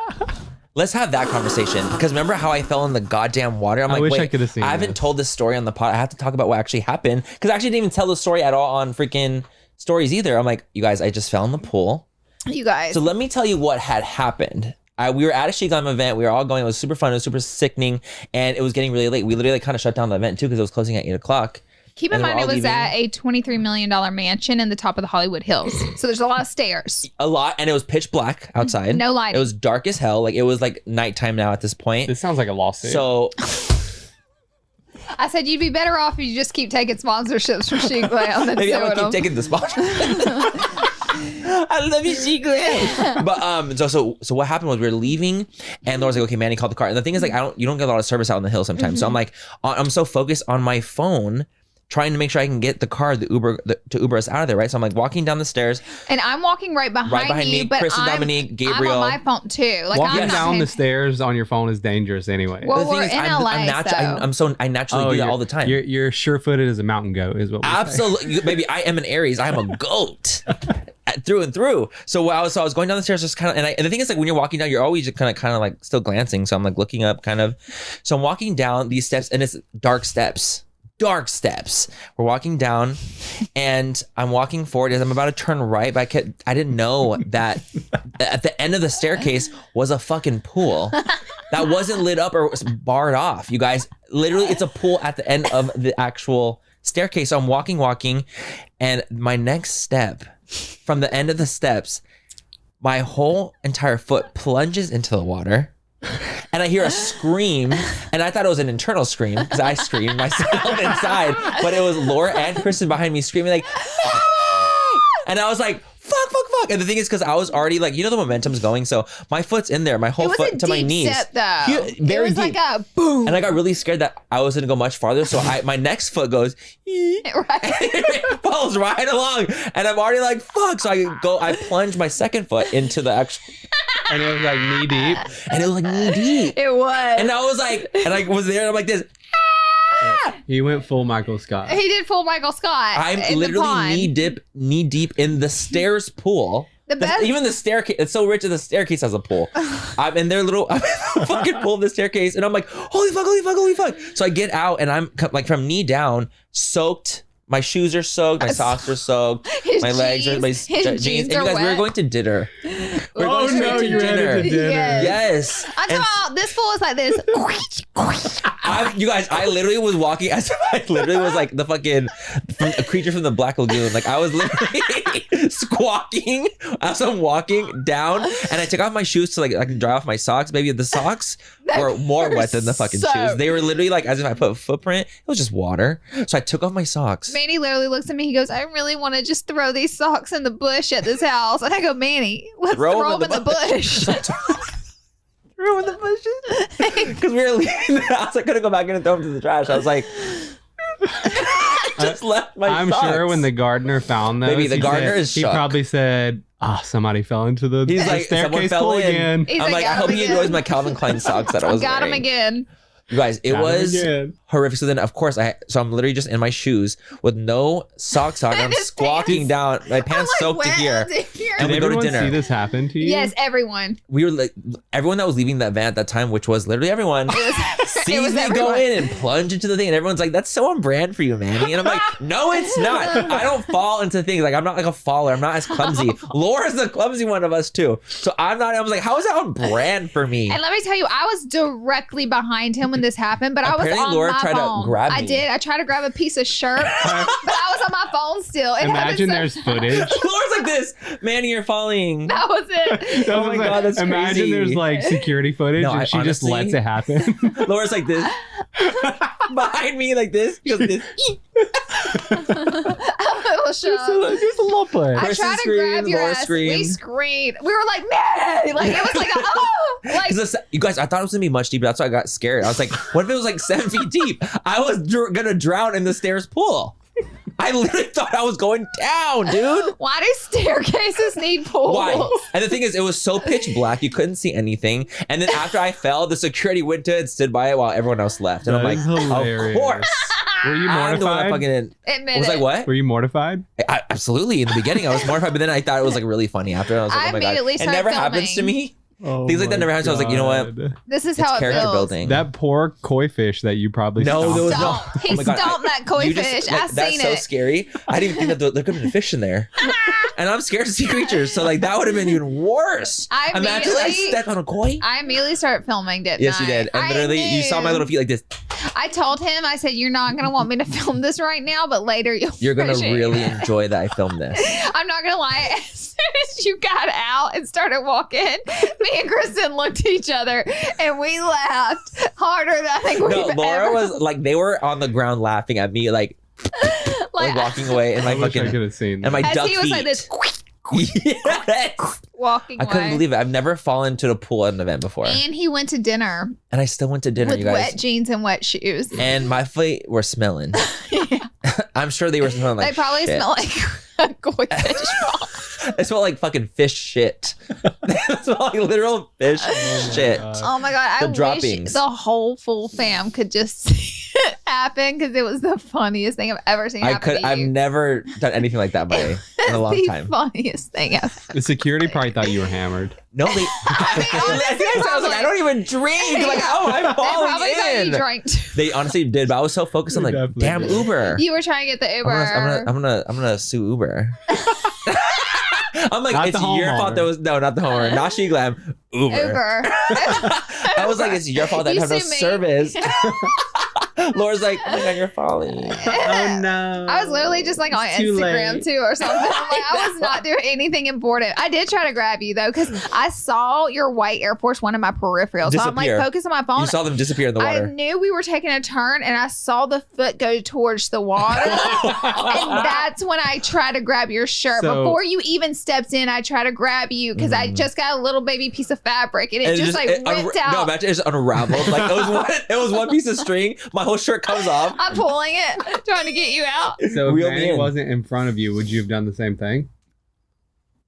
Let's have that conversation. Because remember how I fell in the goddamn water? I wish I could have seen I haven't told this story on the pod. I have to talk about what actually happened. Because I actually didn't even tell the story at all on freaking stories either. I'm like, you guys, I just fell in the pool. You guys. So let me tell you what had happened. We were at a She Glam event. We were all going. It was super fun. It was super sickening. And it was getting really late. We literally kind of shut down the event too because it was closing at 8 o'clock. Keep in mind, it was at a $23 million mansion in the top of the Hollywood Hills. So there's a lot of stairs. A lot. And it was pitch black outside. No lighting. It was dark as hell. Like, it was like nighttime now at this point. This sounds like a lawsuit. So I said you'd be better off if you just keep taking sponsorships from She Glam. Maybe I'm going to keep taking the sponsor. I love you, She Glam. But so what happened was we were leaving and Laura's like, okay, Manny called the car. And the thing is, like, you don't get a lot of service out on the hill sometimes. So I'm like, I'm so focused on my phone trying to make sure I can get the car, to Uber us out of there, right? So I'm like walking down the stairs. And I'm walking right behind you, me, but Chris and Dominique, Gabriel. I'm on my phone too. Like, walking down the stairs on your phone is dangerous anyway. Well, we're in LA, I naturally do that all the time. You're sure-footed as a mountain goat is what we Absolutely. Baby, I am an Aries. I am a goat. Through and through. So I was going down the stairs just kind of, and the thing is, like, when you're walking down, you're always just kind of like still glancing. So I'm like looking up kind of. So I'm walking down these steps and it's dark steps. We're walking down and I'm walking forward as I'm about to turn right, but I didn't know that at the end of the staircase was a fucking pool that wasn't lit up or was barred off. You guys, literally, it's a pool at the end of the actual staircase. So I'm walking, and my next step from the end of the steps, my whole entire foot plunges into the water. And I hear a scream, and I thought it was an internal scream because I screamed myself inside, but it was Laura and Kristen behind me screaming like, Mary! And I was like, fuck. And the thing is, because I was already like, the momentum's going, so my foot's in there, my whole foot to my knees. Step, though. Very it was deep. like a boom. And I got really scared that I was gonna go much farther, so my next foot goes, it falls right along, and I'm already like, fuck. So I plunge my second foot into the actual. And it was like knee deep. It was. And I was like, and I was there and I'm like this. He went full Michael Scott. He did full Michael Scott. I'm literally knee deep in the stairs pool. The best. Even the staircase, it's so rich that the staircase has a pool. I'm in their little fucking pool of the staircase, and I'm like, holy fuck. So I get out, and I'm like from knee down, soaked. My shoes are soaked. My socks are soaked. My legs are my jeans. And you guys, we were going to dinner. We're going straight to dinner. Yes. I'm talking about this fool is like this. You guys, I literally was walking. I literally was like the fucking a creature from the Black Lagoon. Like I was literally squawking as I'm walking down, and I took off my shoes to like I can dry off my socks. Baby, the socks were more wet than the fucking shoes. They were literally like as if I put a footprint. It was just water. So I took off my socks. Manny literally looks at me. He goes, I really want to just throw these socks in the bush at this house. And I go, Manny, let's throw them in the bush. Throw them in the bushes? Because we were leaving the house. I couldn't go back in and throw them to the trash. I was like, just left my I'm socks. sure when the gardener found those, Maybe the gardener is he shook. probably said, somebody fell into the He's like, staircase someone fell pool in. again. He's I'm like, I hope he enjoys my Calvin Klein socks that I was got wearing. him again. You guys, it was horrific. So then, of course, I'm literally just in my shoes with no socks on. And I'm squawking down. My pants soaked to here. And we go to dinner. See this happen to you? Yes, everyone. We were like, everyone that was leaving the van at that time, which was literally everyone, sees me go in and plunge into the thing. And everyone's like, that's so on brand for you, Manny. And I'm like, no, it's not. I don't fall into things. Like, I'm not like a faller. I'm not as clumsy. Laura's the clumsy one of us, too. So I was like, how is that on brand for me? And let me tell you, I was directly behind him when this happened, but Apparently, I was on Laura my tried phone. to grab me. I did. I tried to grab a piece of shirt, but I was on my phone still. Imagine there's footage. Laura's like this. Manny, you're falling. That was it. Oh my God, that's Imagine crazy. there's like security footage and she just lets it happen. Laura's like this. Behind me like this. She goes this. A little show. Just a little play. I tried to grab your ass. We screamed. We were like, man. Like, it was like, like. You guys, I thought it was going to be much deeper. That's why I got scared. I was like, what if it was like 7 feet deep? I was going to drown in the stairs pool. I literally thought I was going down, dude. Why do staircases need pools? Why? And the thing is, it was so pitch black, you couldn't see anything. And then after I fell, the security went to it and stood by it while everyone else left. And I'm like, hilarious. Of course. Were you mortified? I was like, what? Were you mortified? Absolutely. In the beginning, I was mortified, but then I thought it was like really funny after. I was like, oh my God. It never happens to me. Oh Things like that never happens. So I was like, you know what? This is how it character feels. building. That poor koi fish that you probably No, there was no. He stomped that koi fish. I seen that's it. so scary. I didn't even think that there could have been fish in there. And I'm scared to see creatures. So like that would have been even worse. Imagine I stepped on a koi. I immediately started filming, didn't I? Yes, you did. And literally, you saw my little feet like this. I told him, I said, you're not going to want me to film this right now, but later you're going to really enjoy that I filmed this. I'm not going to lie. As soon as you got out and started walking, me and Kristen looked at each other and we laughed harder than I think we've ever. Laura was like, they were on the ground laughing at me, like walking away. And my fucking, I could have seen that. And my as duck he was feet. like this. Yes. Walking I couldn't away. believe it. I've never fallen to the pool at an event before. And he went to dinner. And I still went to dinner, with you guys. wet jeans and wet shoes. And my feet were smelling. I'm sure they were smelling like they probably shit. smell like koi fish. They smell like fucking fish shit. They smell like literal fish shit. Oh my God. I droppings. wish the whole full fam could just see it happen because it was the funniest thing I've ever seen happen to you. I've never done anything like that in a long time. The funniest thing ever. The security probably thought you were hammered. No, they. I was like, I don't even drink. Like, oh, I'm falling probably thought you drank too. They honestly did, but I was so focused on like, damn did. Uber. You were trying to get the Uber. I'm gonna sue Uber. I'm like, Not it's the your fault. That was not the homeowner, not She Glam. Uber. I was like, it's your fault that I have no service. Laura's like, oh my God, you're falling. Oh no. I was literally just like on Instagram too or something. I'm like, I was not doing anything important. I did try to grab you though, because I saw your white Air Force One in my peripheral. So I'm like focused on my phone. You saw them disappear in the water. I knew we were taking a turn and I saw the foot go towards the water. And that's when I tried to grab your shirt. Before you even stepped in, I tried to grab you because I just got a little baby piece of fabric and it just ripped out. No, imagine it just unraveled. Like it was one piece of string. My whole shirt comes off. I'm pulling it, trying to get you out. So if Manny wasn't in front of you, would you have done the same thing?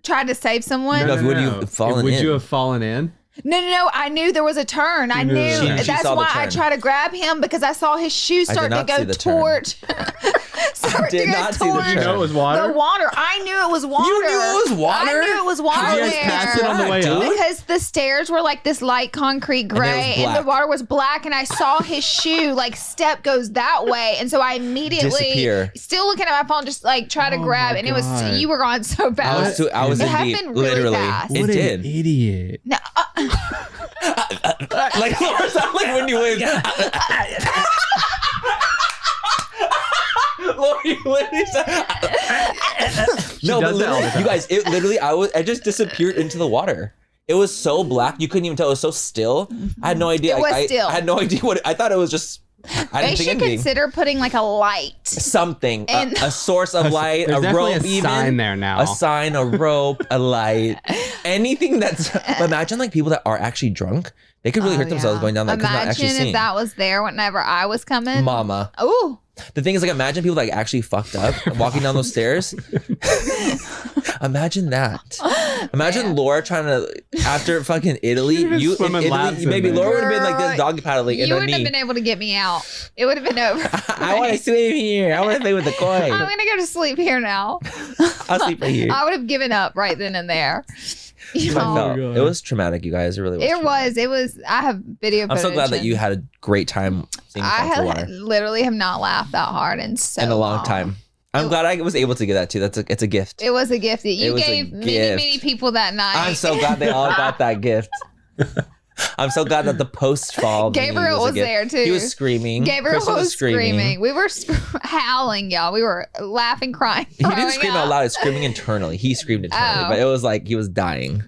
Tried to save someone? No. Would you have fallen in? Would you have fallen in? No. I knew there was a turn. I knew. She That's saw why the I turn. tried to grab him because I saw his shoes start to go see the turn. toward. start did to go not see the towards churn. You know it was water? the water. I knew it was water. You knew it was water? I knew it was water Did you guys there. pass it on the way up? Because the stairs were like this light concrete gray and the black. water was black, and I saw his shoe like step goes that way, and so I immediately Disappear. still looking at my phone, just like try to grab, my and it was God. you were gone so fast. I was It in happened deep. really Literally. fast. It What an did. idiot. No, Like Laura sounded like when you went. Laura, you literally said. No, but does that all the literally, time. you guys, it literally, I just disappeared into the water. It was so black, you couldn't even tell. It was so still. I had no idea. It was I still. I had no idea what. I thought it was just. I they didn't think should anything. consider putting like a light. Something, And- a source of light, There's a definitely rope, a even sign there now. a sign, a rope, a light, anything that's. But imagine like people that are actually drunk. They could really hurt themselves going down that because not actually Imagine seeing. if that was there whenever I was coming. Mama. Oh, The thing is, like, imagine people like actually fucked up and walking down those stairs. Imagine that. Imagine Laura trying to after fucking Italy. You in swimming laps Italy, in maybe there. Laura would have been like this Girl, dog paddling in you a wouldn't have knee. been able to get me out. It would have been over. I want to swim here. I want to play with the koi. I'm gonna go to sleep here now. I'll sleep right here. I would have given up right then and there. You I know, felt- God. it was traumatic, you guys. It really was. it was. I have video. I'm so glad that you had a great time seeing I Fall to Water literally have not laughed that hard in so in a long time. I'm glad I was able to get that too. It's a gift. It was a gift that you was a gave many, gift. many people that night. I'm so glad they all got that gift. I'm so glad that the post fall. Gabriel was there, too. He was screaming. Gabriel Crystal was screaming. We were howling, y'all. We were laughing, crying. He didn't throwing scream up. out loud. He was screaming internally. He screamed internally, Oh. but it was like he was dying.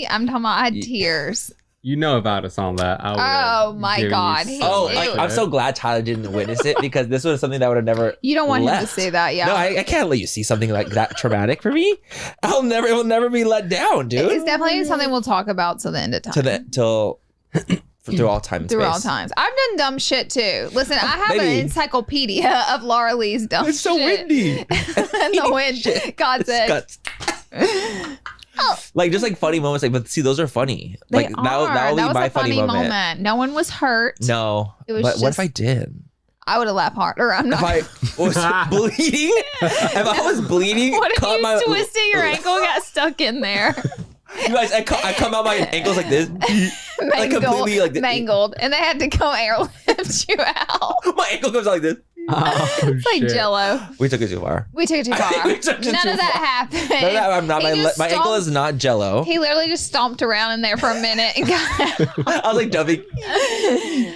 I'm talking about, I had tears. You know about us on that. I would've Oh my given you God. so Oh, much like, credit. I'm so glad Tyler didn't witness it because this was something that would have never. You don't want him to left. see that, yeah. No, I can't let you see something like that traumatic for me. It will never be let down, dude. It's definitely something we'll talk about till the end of time. Through all time and Through space. all times. I've done dumb shit too. Listen, I have an Baby. encyclopedia of Laura Lee's dumb It's so shit. windy. And the wind. God said. Guts. Like just like funny moments, like but see those are funny. They Like that'll that be was my a funny moment. No one was hurt. No, It was but what if just- I did? I would have laughed harder. I'm If not. I was bleeding, if I was bleeding, What if caught you my twisted your ankle, got stuck in there, You guys, I come out my ankles like this, like completely like this. mangled, and they had to come airlift you out? My ankle comes out like this. Oh, It's like shit. Jello. We took it too far. We took it too far. We took it None too of that far. happened. No, no, I'm not. He just My ankle stomped- is not Jello. He literally just stomped around in there for a minute and got out. I was like jumping.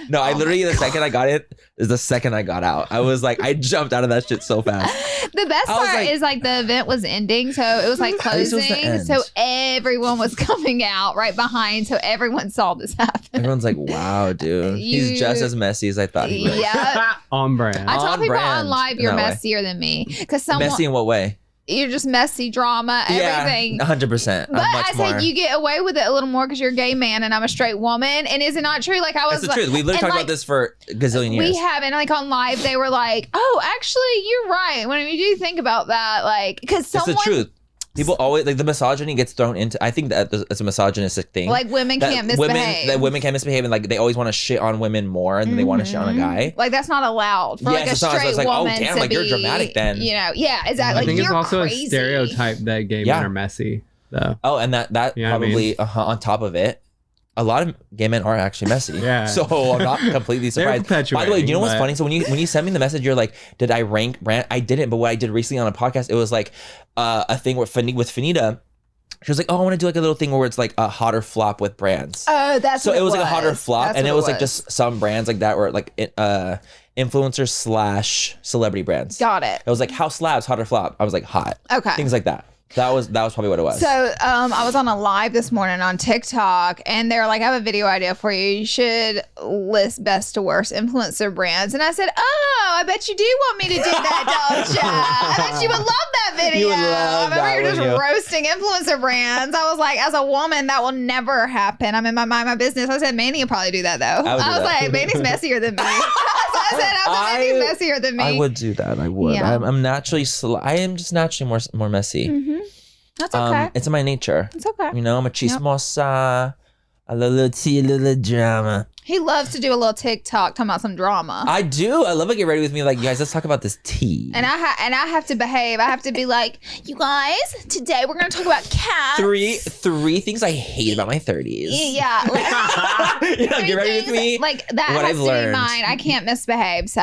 No, I literally the second I got it is the second I got out. I was like, I jumped out of that shit so fast. The best I was part like- is like the event was ending, so it was like At least it was the closing. end. So everyone was coming out right behind, so everyone saw this happen. Everyone's like, wow, dude, he's You- just as messy as I thought he was. Yeah. On brand. I told On people brand on live you're in that way. messier than me because someone Messy in what way? you're just messy drama everything. Yeah, 100%. But I much said more. you get away with it a little more because you're a gay man and I'm a straight woman. And is it not true? Like I was That's the like, truth. We literally and, talked like, about this for a gazillion years. We have, and like on live, they were like, "Oh, actually, you're right." When we do think about that, like, because It's someone the truth. People always like the misogyny gets thrown into. I think that it's a misogynistic thing. like women that can't misbehave. women can't misbehave, and like they always want to shit on women more than they want to shit on a guy. Like that's not allowed for Yes, like a it's not. So straight it's like, oh, woman damn, to like, be. you're dramatic then. You know, yeah, exactly. I Like, think it's you're also crazy. a stereotype that gay Yeah. men are messy, though. Oh, and that Yeah, I mean- probably on top of it, a lot of gay men are actually messy. Yeah. So I'm not completely They're surprised. By the way, do you know what's perpetuating, funny? So when you sent me the message, you're like, did I rank brand? I didn't, but what I did recently on a podcast, it was like a thing with Finita. She was like, oh, I want to do like a little thing where it's like a hotter flop with brands. Oh, that's So what it was like a hotter was. flop, That's and what it was like just some brands like that were like influencers / celebrity brands. got it. It was like House Labs hotter flop. I was like hot. Okay. Things like that. That was probably what it was. So I was on a live this morning on TikTok, and they're like, I have a video idea for you. You should list best to worst influencer brands. And I said, oh, I bet you do want me to do that, don't you? I bet you would love that video. You would love I remember that, you're just wouldn't you? roasting influencer brands. I was like, as a woman, that will never happen. I'm in my business. I said, Manny will probably do that, though. I would do was that. like, Manny's messier than me. I said, Manny's messier than me. I would do that. I would. Yeah. I'm naturally. I am just naturally more messy. That's okay. It's in my nature. It's okay. You know, I'm a chismosa. A little tea, a little drama. He loves to do a little TikTok talking about some drama. I do. I love it. Get ready with me. Like, you guys, let's talk about this tea. And I have to behave. I have to be like, you guys, today we're going to talk about cats. Three things I hate about my 30s. Yeah. Get ready with me. Like, that what has I've to learned. be mine. I can't misbehave, so.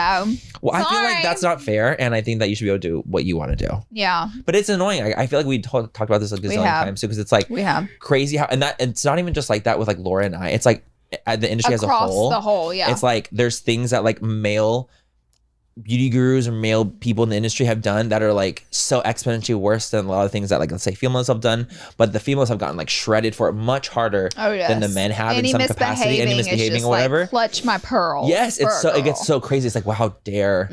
Well, I feel sorry. like that's not fair, and I think that you should be able to do what you want to do. Yeah. But it's annoying. I feel like we talked about this like a zillion times too, because it's like we have crazy how, and that it's not even just like that with like Laura and I. It's like the industry as a whole. Across the whole, yeah. It's like there's things that like male beauty gurus or male people in the industry have done that are like so exponentially worse than a lot of things that like, let's say, females have done. But the females have gotten like shredded for it much harder than the men have in some capacity. Any misbehaving or whatever. Like, clutch my pearls. Yes, it gets so crazy. It's like, well, how dare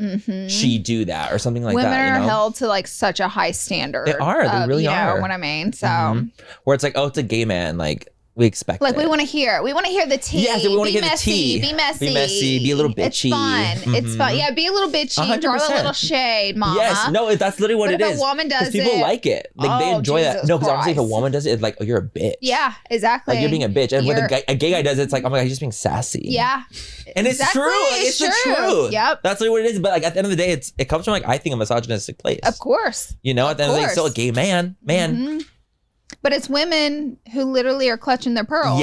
she do that or something like Women that. Women are held to like such a high standard. They are. They really are. You know what I mean? So where it's like, oh, it's a gay man. Like, we expect like it. we want to hear the tea. Yes, we want to hear messy, the tea. Be messy. Be messy. Be a little bitchy. It's fun. It's fun. Yeah, be a little bitchy. 100%. Throw a little shade, mama. Yes, no, that's literally what but it if is. a woman does people it, like it. Like they enjoy that. Jesus No, because obviously if a Christ. woman does it, it's like, oh, you're a bitch. Yeah, exactly. Like you're being a bitch. And when a gay guy does it, it's like, oh my god, he's just being sassy. Yeah. And it's Exactly, true. Like, it's the truth. Yep. That's literally what it is. But like at the end of the day, it comes from like, I think, a misogynistic place. Of course. You know, at the end of the day, it's still a gay man. Mm-hmm. But it's women who literally are clutching their pearls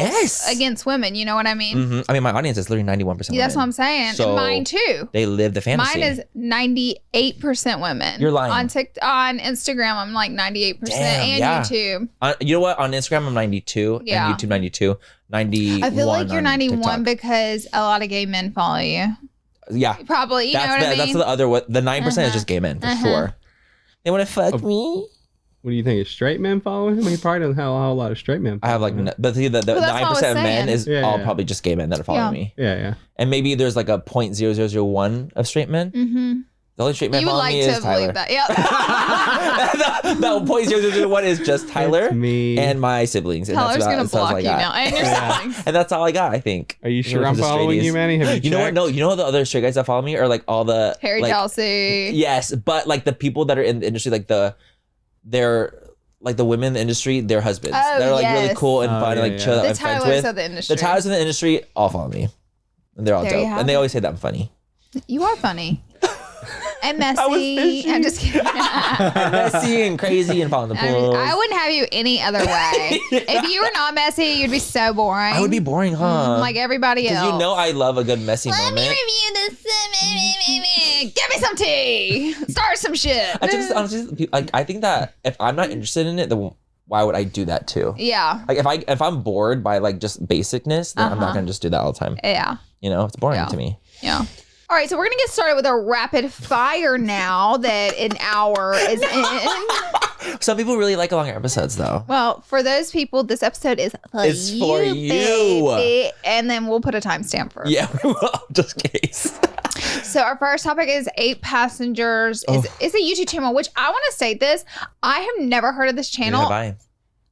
against women. You know what I mean? Mm-hmm. I mean, my audience is literally 91% women. That's what I'm saying. So and mine too. They live the fantasy. Mine is 98% women. You're lying. On Instagram, I'm like 98%. Damn, and YouTube. You know what? On Instagram, I'm 92. Yeah. And YouTube, 92. 91 I feel like you're 91 TikTok. because a lot of gay men follow you. Yeah. Probably. You know what I mean? That's the other, the 9% is just gay men, for sure. They want to fuck me. What do you think? Is straight men following him? He probably doesn't have a whole lot of straight men. I have like, but see, the 9% of men is all Yeah. probably just gay men that are following me. Yeah. And maybe there's like a 0.0001 of straight men. Mm-hmm. The only straight man You would following like me to is Tyler. believe that. Yeah. the 0.0001 is just Tyler That's me. and my siblings. And Tyler's going to that's all block I you got. now. And your siblings. And that's all I got, I think. Are you When sure it I'm comes to following straighties. you, Manny? Have you You know what? checked? No, you know the other straight guys that follow me are like all the Harry like, Kelsey. Yes, but like the people that are in the industry, like they're like the women in the industry, their husbands. Oh, They're like really yes. cool and fun and like chill. that The I'm friends Tylers with. of the industry. The Tylers in the industry all follow me, and they're all There you dope. have And they it. always say that I'm funny. You are funny. And was messy. fishing. I'm just kidding. I'm messy and crazy and falling in the pool. I wouldn't have you any other way. If you were not messy, you'd be so boring. I would be boring, huh? like everybody else. Because you know I love a good messy Let me moment. review this. Give me some tea. Start some shit. I just honestly, like, I think that if I'm not interested in it, then why would I do that too? Yeah. Like if I'm bored by like just basicness, then I'm not gonna just do that all the time. Yeah. You know, it's boring Yeah. to me. Yeah. All right, so we're gonna get started with a rapid fire now that an hour is in. Some people really like longer episodes though. Well, for those people, this episode is for It's you, for you. baby. And then we'll put a timestamp for it. Yeah, we will, just in case. So our first topic is 8 Passengers. It's a YouTube channel, which I want to say this. I have never heard of this channel. Neither have I.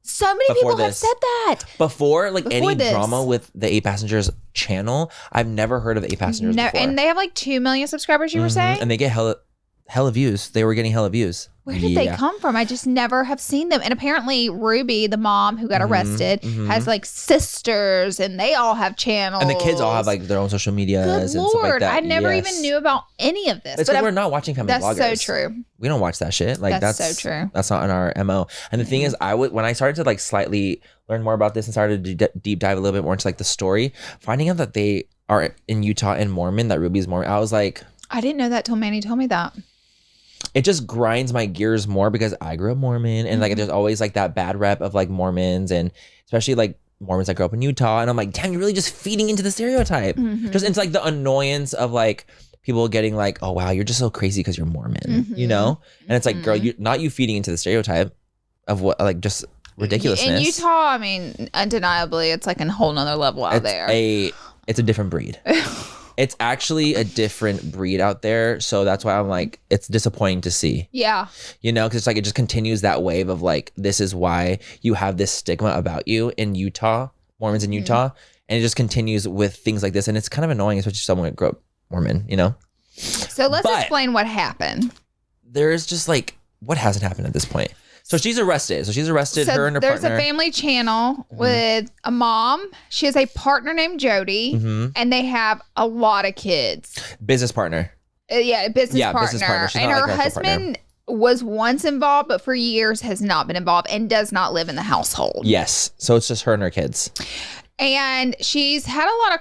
So many Before people have this. said that. Before Before any this. drama with the 8 Passengers channel, I've never heard of 8 Passengers before. And they have like 2 million subscribers, you were saying? And they get hella views. They were getting hella views. Where did they come from? I just never have seen them. And apparently Ruby, the mom who got arrested, has like sisters and they all have channels. And the kids all have like their own social medias Good and stuff like Lord. that. I never Yes. even knew about any of this. It's because we're not watching family That's vloggers. so true. We don't watch that shit. Like That's that's so true. That's not in our MO. And the thing is, when I started to like slightly learn more about this and started to deep dive a little bit more into like the story, finding out that they are in Utah and Mormon, that Ruby's Mormon, I was like, I didn't know that till Manny told me that. it just grinds my gears more because I grew up Mormon and like there's always like that bad rep of like Mormons and especially like Mormons that grew up in Utah. And I'm like, damn, you're really just feeding into the stereotype. Just it's like the annoyance of like people getting like, oh wow, you're just so crazy because you're Mormon, you know? And it's like, girl, you feeding into the stereotype of what like just ridiculousness. In Utah, I mean, undeniably, it's like a whole nother level out there. It's a different breed. It's actually a different breed out there. So that's why I'm like, it's disappointing to see. Yeah. You know, because it's like it just continues that wave of like, this is why you have this stigma about you in Utah, Mormons in Utah. And it just continues with things like this. And it's kind of annoying, especially someone who grew up Mormon, you know? So let's explain what happened. There's just like, what hasn't happened at this point? So she's arrested. Her and her there's partner. a family channel with a mom. She has a partner named Jody, and they have a lot of kids. Business partner. Business partner. She's And not her like an actual husband was once involved, but for years has not been involved and does not live in the household. Yes. So it's just her and her kids. And she's had a lot of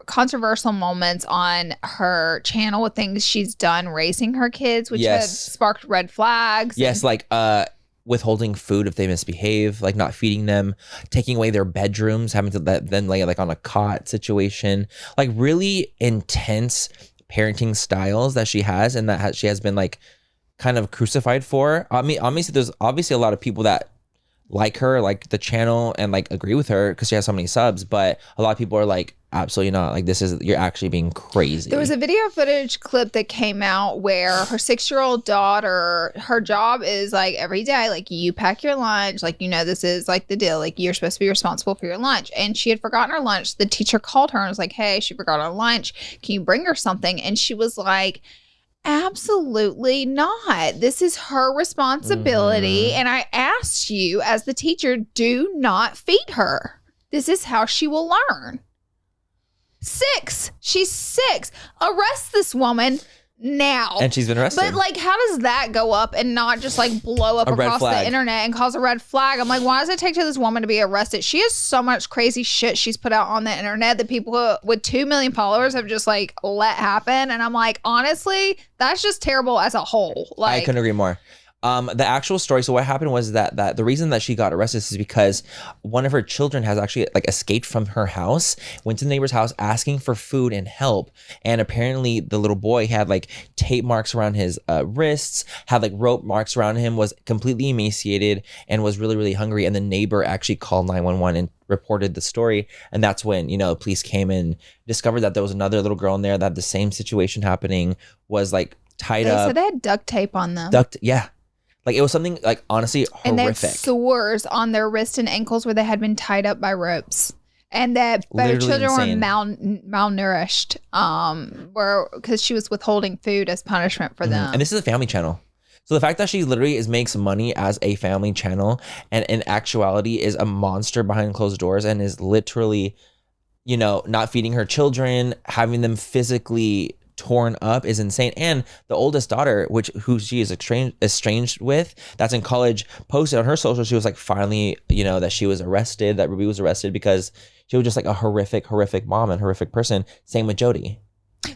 controversial moments on her channel with things she's done raising her kids, which have sparked red flags. Yes, like withholding food if they misbehave, like not feeding them, taking away their bedrooms, having to let them lay like on a cot situation, like really intense parenting styles that she has, and that she has been like kind of crucified for. I mean, obviously there's a lot of people that like her, like the channel, and like agree with her because she has so many subs, but a lot of people are like, absolutely not. Like, you're actually being crazy. There was a video footage clip that came out where her 6-year-old daughter, her job is like every day, like you pack your lunch, like, this is like the deal, like you're supposed to be responsible for your lunch. And she had forgotten her lunch. The teacher called her and was like, hey, she forgot her lunch. Can you bring her something? And she was like, absolutely not. This is her responsibility. And I asked you as the teacher, do not feed her. This is how she will learn. 6. She's 6. Arrest this woman now. And she's been arrested. But like, how does that go up and not just like blow up across the internet and cause a red flag? I'm like, why does it take to this woman to be arrested? She has so much crazy shit she's put out on the internet that people with 2 million followers have just like let happen. And I'm like, honestly, that's just terrible as a whole. Like, I couldn't agree more. The actual story. So what happened was that the reason that she got arrested is because one of her children has actually like escaped from her house, went to the neighbor's house asking for food and help. And apparently the little boy had like tape marks around his wrists, had like rope marks around him, was completely emaciated and was really, really hungry. And the neighbor actually called 911 and reported the story. And that's when, police came and discovered that there was another little girl in there that had the same situation happening, was like tied up. So they had duct tape on them. Yeah. Like, it was something, like, honestly, horrific. And they had sores on their wrists and ankles where they had been tied up by ropes. And that their children were malnourished because she was withholding food as punishment for them. And this is a family channel. So the fact that she literally makes money as a family channel and in actuality is a monster behind closed doors and is literally, not feeding her children, having them physically torn up is insane. And the oldest daughter, who she is estranged with, that's in college, posted on her social, she was like, finally, that she was arrested, that Ruby was arrested because she was just like a horrific mom and horrific person. Same with Jody.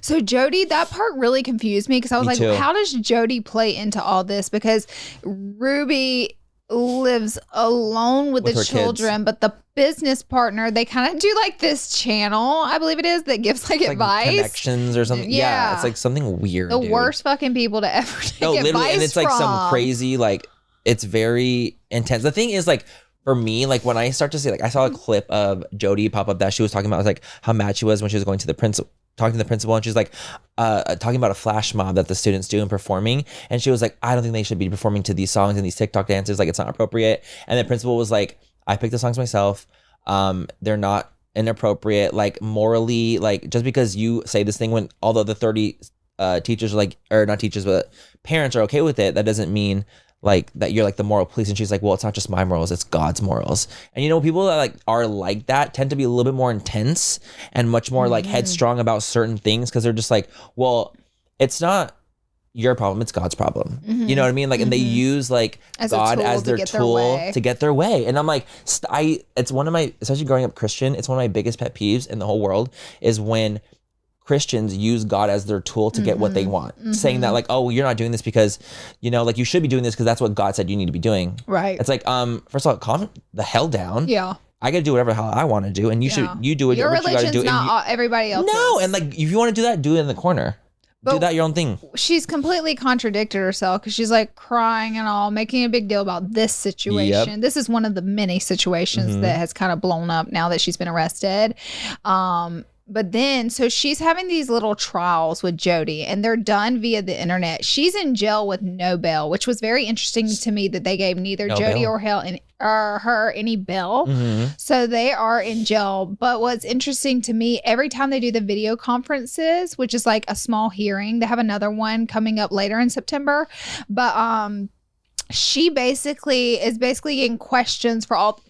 So Jody, that part really confused me because I was like, how does Jody play into all this? Because Ruby lives alone with the children, but the business partner, they kind of do like this channel, I believe it is, that gives like advice, connections or something. Yeah, it's like something weird. The worst fucking people to ever take advice and it's from. Like some crazy, like, it's very intense. The thing is, like, for me, like, when I start to see, like, I saw a clip of Jody pop up that she was talking about, like, how mad she was when she was going to the principal, talking to the principal, and she's like talking about a flash mob that the students do and performing, and she was like, I don't think they should be performing to these songs and these TikTok dances, like, it's not appropriate. And the principal was like, I picked the songs myself, they're not inappropriate, like, morally, like, just because you say this thing when all the other 30 teachers are like, or not teachers but parents are okay with it, that doesn't mean like that you're like the moral police. And she's like, well, it's not just my morals, it's God's morals. And people that like are like that tend to be a little bit more intense and much more like headstrong about certain things, because they're just like, well, it's not your problem, it's God's problem. You know what I mean? Like, and they use like God as their tool to get their way. And I'm like, it's one of my, especially growing up Christian, it's one of my biggest pet peeves in the whole world is when Christians use God as their tool to get what they want, saying that like, oh, you're not doing this because, like, you should be doing this because that's what God said you need to be doing. Right. It's like, first of all, calm the hell down. Yeah. I got to do whatever the hell I want to do, and you do it. Your what you got to do. Not everybody else. No, and like, if you want to do that, do it in the corner. But do that your own thing. She's completely contradicted herself because she's like crying and all, making a big deal about this situation. Yep. This is one of the many situations that has kind of blown up now that she's been arrested. But then, so she's having these little trials with Jody, and they're done via the internet. She's in jail with no bail, which was very interesting to me that they gave neither Jody or her any bail. So they are in jail. But what's interesting to me, every time they do the video conferences, which is like a small hearing, they have another one coming up later in September. But she is getting questioned for all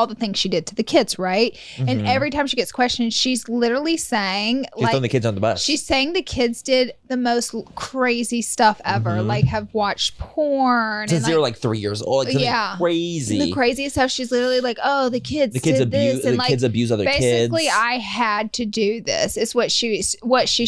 the things she did to the kids, right? And every time she gets questioned, she's literally saying she's throwing the kids on the bus. She's saying the kids did the most crazy stuff ever, like have watched porn since they were like 3 years old. Like, crazy, the craziest stuff. She's literally like, oh, the kids abuse and kids abuse other kids. Basically, I had to do this. Is what she's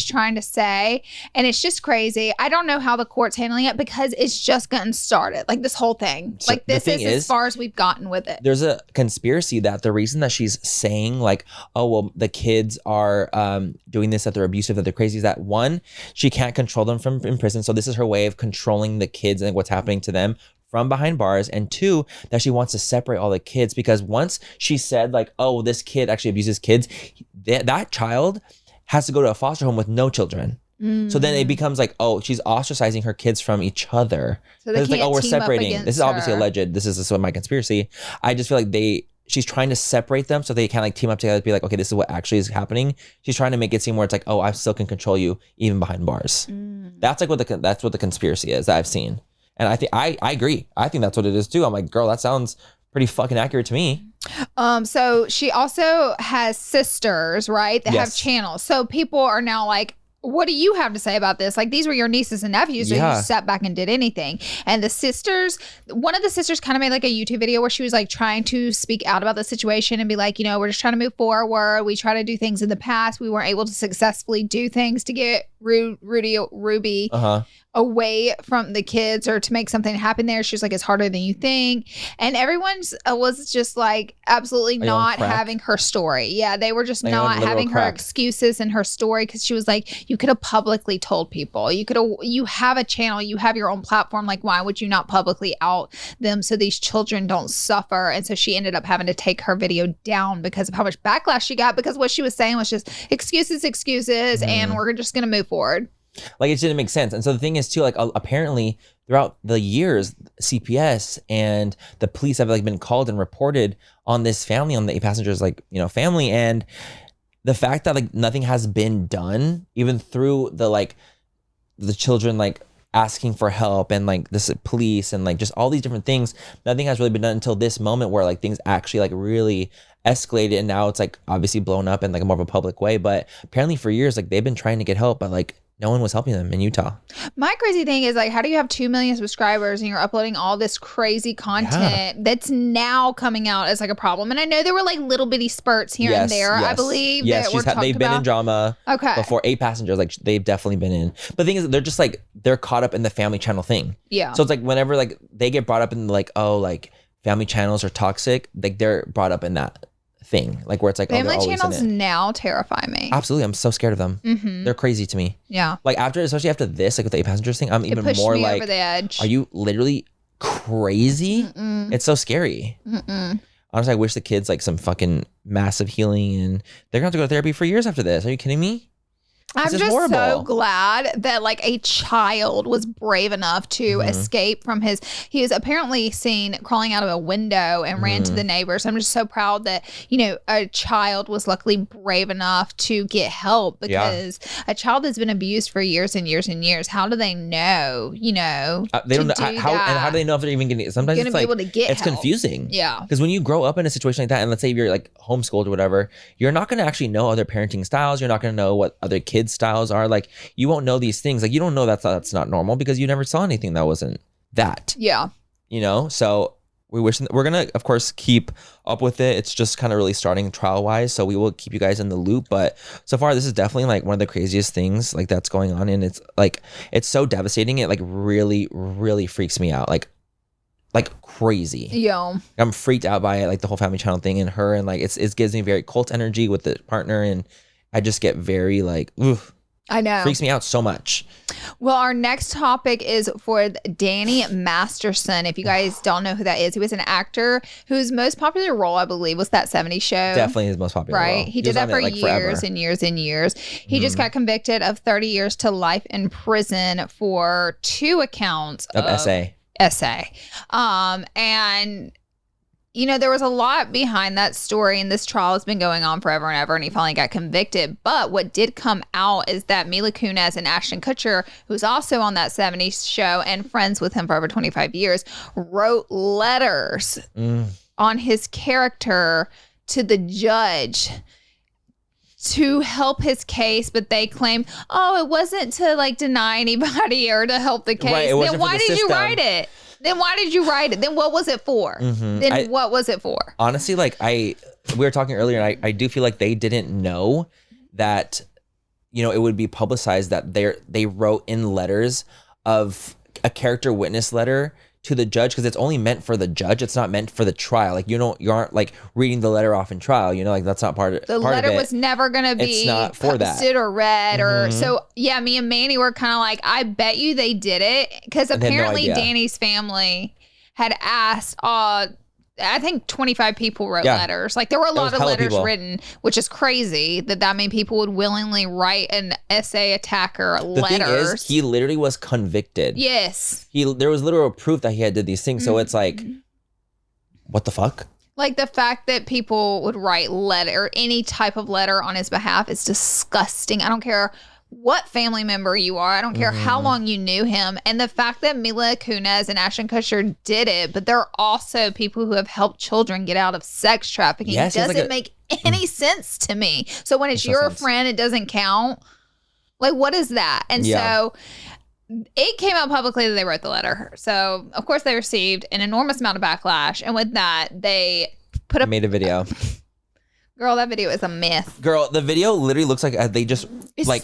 trying to say, and it's just crazy. I don't know how the court's handling it because it's just getting started. Like this whole thing, so like this is as far as we've gotten with it. There's a conspiracy that the reason that she's saying like, oh well, the kids are doing this, that they're abusive, that they're crazy, is that one, she can't control them from in prison, so this is her way of controlling the kids and what's happening to them from behind bars, and two, that she wants to separate all the kids because once she said like, oh, this kid actually abuses kids, that child has to go to a foster home with no children. So then it becomes like, oh, she's ostracizing her kids from each other. So it's like, oh, we're separating. This is obviously alleged. This is my conspiracy. I just feel like she's trying to separate them so they can like team up together to be like, okay, this is what actually is happening. She's trying to make it seem where it's like, oh, I still can control you even behind bars. That's like that's what the conspiracy is that I've seen. And I think I agree. I think that's what it is too. I'm like, girl, that sounds pretty fucking accurate to me. So she also has sisters, right? That have channels. So people are now like, what do you have to say about this? Like, these were your nieces and nephews, so you sat back and did anything. And one of the sisters kind of made like a YouTube video where she was like trying to speak out about the situation and be like, we're just trying to move forward. We try to do things in the past. We weren't able to successfully do things to get Ruby away from the kids or to make something happen there. She was like, it's harder than you think. And everyone's was just like absolutely not having her story. Yeah, they were just not having her excuses and her story because she was like, you could have publicly told people. You have a channel, you have your own platform. Like, why would you not publicly out them so these children don't suffer? And so she ended up having to take her video down because of how much backlash she got, because what she was saying was just excuses, and we're just going to move forward. Like, it didn't make sense. And so the thing is too, like, apparently throughout the years, CPS and the police have like been called and reported on this family, on the 8 passengers, like, family. And the fact that like nothing has been done, even through the children like asking for help and like this police and like just all these different things, nothing has really been done until this moment where like things actually like really escalated, and now it's like obviously blown up in like a more of a public way. But apparently for years, like they've been trying to get help, but like no one was helping them in Utah. My crazy thing is like, how do you have 2 million subscribers and you're uploading all this crazy content that's now coming out as like a problem? And I know there were like little bitty spurts here and there. I believe they've been in drama before. 8 passengers, like they've definitely been in. But the thing is, they're just like, they're caught up in the family channel thing. Yeah. So it's like whenever like they get brought up in like, oh, like family channels are toxic, like they're brought up in that thing, like where it's like family channels now terrify me. Absolutely, I'm so scared of them. They're crazy to me. Yeah, like especially after this, like with the 8 passengers thing, I'm even more like, over the edge. Are you literally crazy? It's so scary. Honestly, I wish the kids like some fucking massive healing, and they're gonna have to go to therapy for years after this. Are you kidding me? I'm just horrible. So glad that like a child was brave enough to escape from he was apparently seen crawling out of a window and ran to the neighbors. I'm just so proud that, a child was luckily brave enough to get help, because a child has been abused for years and years and years. How do they know, they don't know how do they know if they're even getting it? Sometimes it's like, it's help. Confusing. Yeah. Because when you grow up in a situation like that, and let's say you're like homeschooled or whatever, you're not going to actually know other parenting styles. You're not going to know what other kids' styles are. Like, you won't know these things. Like, you don't know that's not normal because you never saw anything that wasn't that. Yeah. So we're gonna of course keep up with it. It's just kind of really starting trial wise, so we will keep you guys in the loop. But so far, this is definitely like one of the craziest things like that's going on, and it's like, it's so devastating. It like really, really freaks me out. Like crazy. Yeah. I'm freaked out by it, like the whole family channel thing and her, and like it gives me very cult energy with the partner, and I just get very like, oof. I know. Freaks me out so much. Well, our next topic is for Danny Masterson. If you guys don't know who that is, he was an actor whose most popular role, I believe, was that 70s show. Definitely his most popular role. He did that for years and years and years. He just got convicted of 30 years to life in prison for 2 accounts of SA. And you know, there was a lot behind that story, and this trial has been going on forever and ever, and he finally got convicted. But what did come out is that Mila Kunis and Ashton Kutcher, who's also on that 70s show and friends with him for over 25 years, wrote letters on his character to the judge to help his case, but they claim, oh, it wasn't to like deny anybody or to help the case. Right, then why did you write it? Then why did you write it? Then what was it for? Then what was it for? Honestly, like we were talking earlier, and I do feel like they didn't know that, you know, it would be publicized that they wrote in letters of a character witness letter to the judge, because it's only meant for the judge. It's not meant for the trial. Like, you aren't like reading the letter off in trial. You know, like that's not part of the letter. Was never gonna be posted or read or so. Yeah, me and Manny were kind of like, I bet you they did it, because apparently Danny's family had asked. I think 25 people wrote letters. Like there were a lot of letters written, which is crazy that many people would willingly write an essay attacker letters. The thing is, he literally was convicted. Yes. There was literal proof that he had did these things. So it's like, what the fuck? Like the fact that people would write letter or any type of letter on his behalf is disgusting. I don't care what family member you are. I don't care how long you knew him. And the fact that Mila Kunis and Ashton Kutcher did it, but there are also people who have helped children get out of sex trafficking. Yes, doesn't make any sense to me. So when it's your friend, it doesn't count. Like, what is that? And so it came out publicly that they wrote the letter. So, of course, they received an enormous amount of backlash. And with that, they made a video. Girl, that video is a myth. Girl, the video literally looks like they just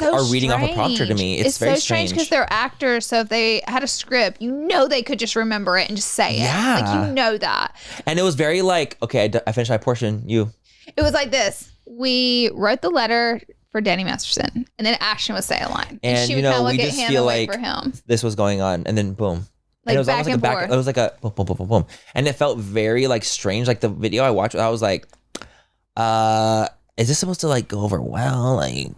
are reading off a prompter to me. It's very so strange because they're actors. So if they had a script, you know they could just remember it and just say it. Yeah. Like, you know that. And it was very like, okay, I finished my portion. You. It was like this. We wrote the letter for Danny Masterson, and then Ashton would say a line. And she would kind of look at him and wait for him. This was going on, and then boom. Like, and it was back almost like it was like a boom, boom, boom, boom, boom. And it felt very like strange. Like the video I watched, I was like, is this supposed to like go over well? Like,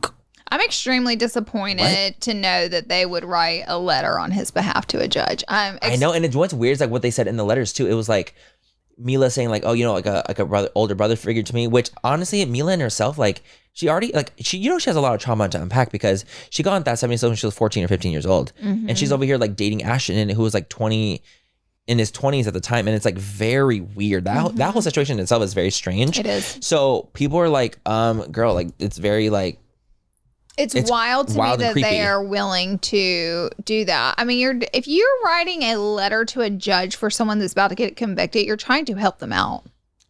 I'm extremely disappointed to know that they would write a letter on his behalf to a judge. I know, and what's weird is like what they said in the letters too. It was like Mila saying like, oh, you know, like a older brother figure to me. Which honestly, Mila and herself, like she already she has a lot of trauma to unpack, because she got into that 70s when she was 14 or 15 years old, and she's over here like dating Ashton, who was like 20. In his 20s at the time, and it's like very weird. That whole situation in itself is very strange. It is. So people are like, girl, like it's very like it's wild to me that they are willing to do that. I mean, if you're writing a letter to a judge for someone that's about to get convicted, you're trying to help them out.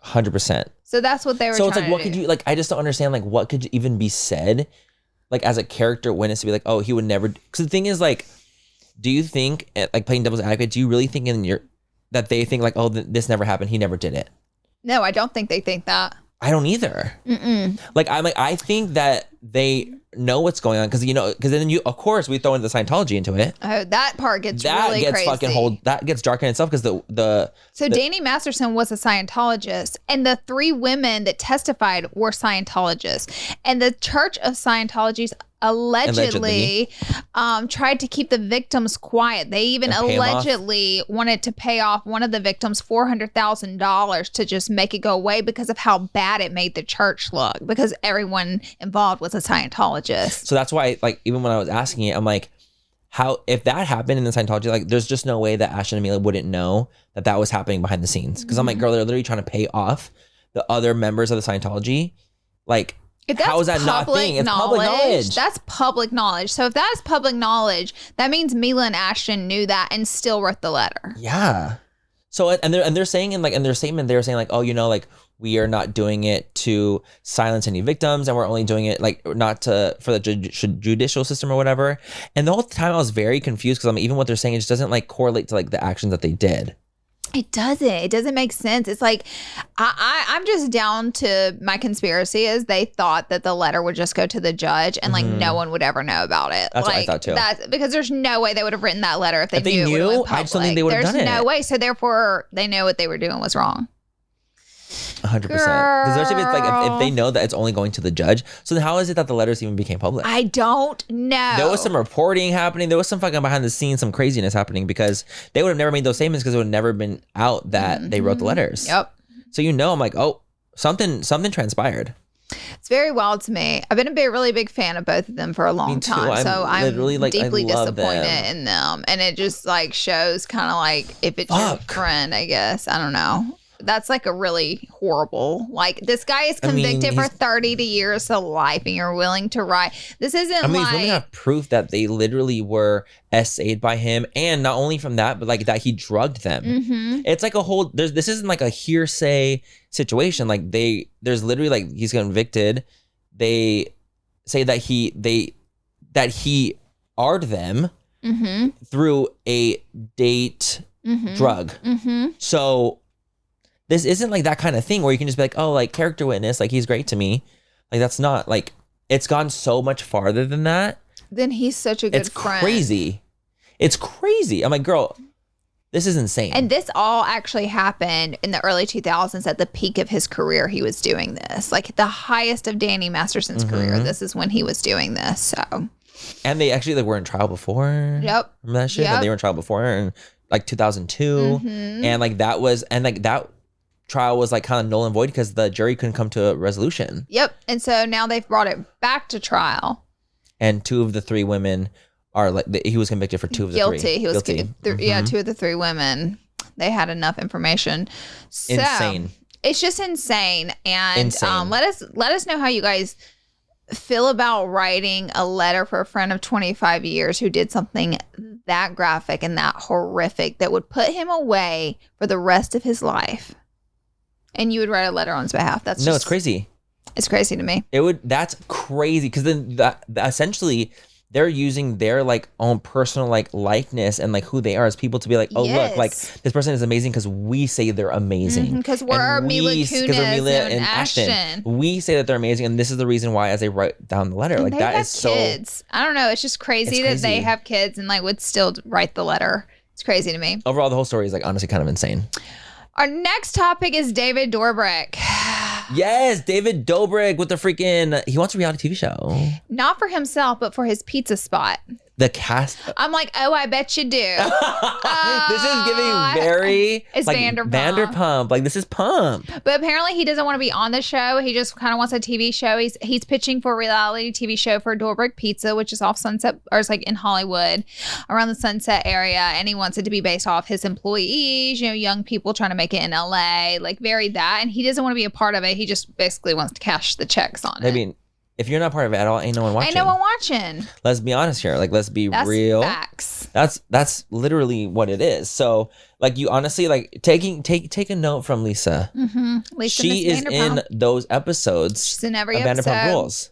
100%. So that's what they were. So it's like, what could you like? I just don't understand like what could even be said, like as a character witness to be like, oh, he would never. Because the thing is like, do you think, like playing devil's advocate, do you really think that they think like, oh, this never happened, he never did it? No, I don't think they think that. I don't either. Like I think that they know what's going on, because then of course we throw in the Scientology into it. Oh, that part gets really crazy. That gets dark in itself, because Danny Masterson was a Scientologist, and the 3 women that testified were Scientologists, and the Church of Scientology's allegedly tried to keep the victims quiet. They even allegedly wanted to pay off one of the victims $400,000 to just make it go away, because of how bad it made the church look, because everyone involved was a Scientologist. So that's why, like, even when I was asking it, I'm like, how, if that happened in the Scientology, like, there's just no way that Ashton and Mila wouldn't know that was happening behind the scenes. Because I'm like, girl, they're literally trying to pay off the other members of the Scientology. Like, how is that not a thing? It's public knowledge. That's public knowledge. So if that's public knowledge, that means Mila and Ashton knew that and still wrote the letter. Yeah. So and they're saying in their statement, they're saying like, oh, like, we are not doing it to silence any victims, and we're only doing it like not for the judicial system or whatever. And the whole time I was very confused, because even what they're saying, it just doesn't like correlate to like the actions that they did. It doesn't make sense. It's like I'm just down to my conspiracy is they thought that the letter would just go to the judge and like no one would ever know about it. That's like, what I thought too. That's because there's no way they would have written that letter if they knew. I just don't think they would have done it. There's no way. So therefore, they know what they were doing was wrong. 100%. Especially if it's like if they know that it's only going to the judge. So then how is it that the letters even became public? I don't know. There was some reporting happening. There was some fucking behind the scenes, some craziness happening, because they would have never made those statements, because it would have never been out that they wrote the letters. Yep. So I'm like, oh, something transpired. It's very wild to me. I've been a really big fan of both of them for a long time. So I'm deeply disappointed in them. And it just like shows kind of like if it's your friend, I guess. I don't know. That's like a really horrible, like this guy is convicted for 30 years to life and you're willing to write. This isn't these women have proof that they literally were SA'd by him. And not only from that, but like that he drugged them. It's like a whole, this isn't like a hearsay situation. Like there's literally like he's convicted. They say that he R'd them through a date drug. So this isn't like that kind of thing where you can just be like, oh, like character witness, like he's great to me. Like that's not like, it's gone so much farther than that. Then he's such a good friend. It's crazy. I'm like, girl, this is insane. And this all actually happened in the early 2000s at the peak of his career. He was doing this, like the highest of Danny Masterson's career. This is when he was doing this. So, and they actually were in trial before. Yep. Remember that shit? That they were in trial before in like 2002. And like that trial was like kind of null and void because the jury couldn't come to a resolution. Yep. And so now they've brought it back to trial. And 2 of the 3 women are like, he was convicted for 2 of the 3. Guilty. He was guilty. 2 of the 3 women. They had enough information. So, insane. It's just insane. And let us know how you guys feel about writing a letter for a friend of 25 years who did something that graphic and that horrific that would put him away for the rest of his life. And you would write a letter on his behalf. It's crazy. It's crazy to me. That's crazy because then that essentially they're using their like own personal like likeness and like who they are as people to be like, oh look, like this person is amazing because we say they're amazing. Because we're Mila Kunis and Ashton. We say that they're amazing, and this is the reason why as they write down the letter, and like that is kids. So. I don't know. It's just crazy that they have kids and like would still write the letter. It's crazy to me. Overall, the whole story is like honestly kind of insane. Our next topic is David Dobrik. Yes, David Dobrik with the freaking, he wants a reality TV show. Not for himself, but for his pizza spot. The cast. I'm like, oh, I bet you do. This is giving very it's like Vanderpump. Like this is Pump. But apparently he doesn't want to be on the show. He just kind of wants a TV show. He's pitching for a reality TV show for Dobrik Pizza, which is off Sunset, or it's like in Hollywood, around the Sunset area. And he wants it to be based off his employees, young people trying to make it in LA, like very that. And he doesn't want to be a part of it. He just basically wants to cash the checks on it. I mean, if you're not part of it at all, ain't no one watching. Let's be honest here. Like, let's be real. Facts. That's literally what it is. So, like, you honestly like take a note from Lisa. Lisa, she is in those episodes. She's in every episode. Vanderpump Rules.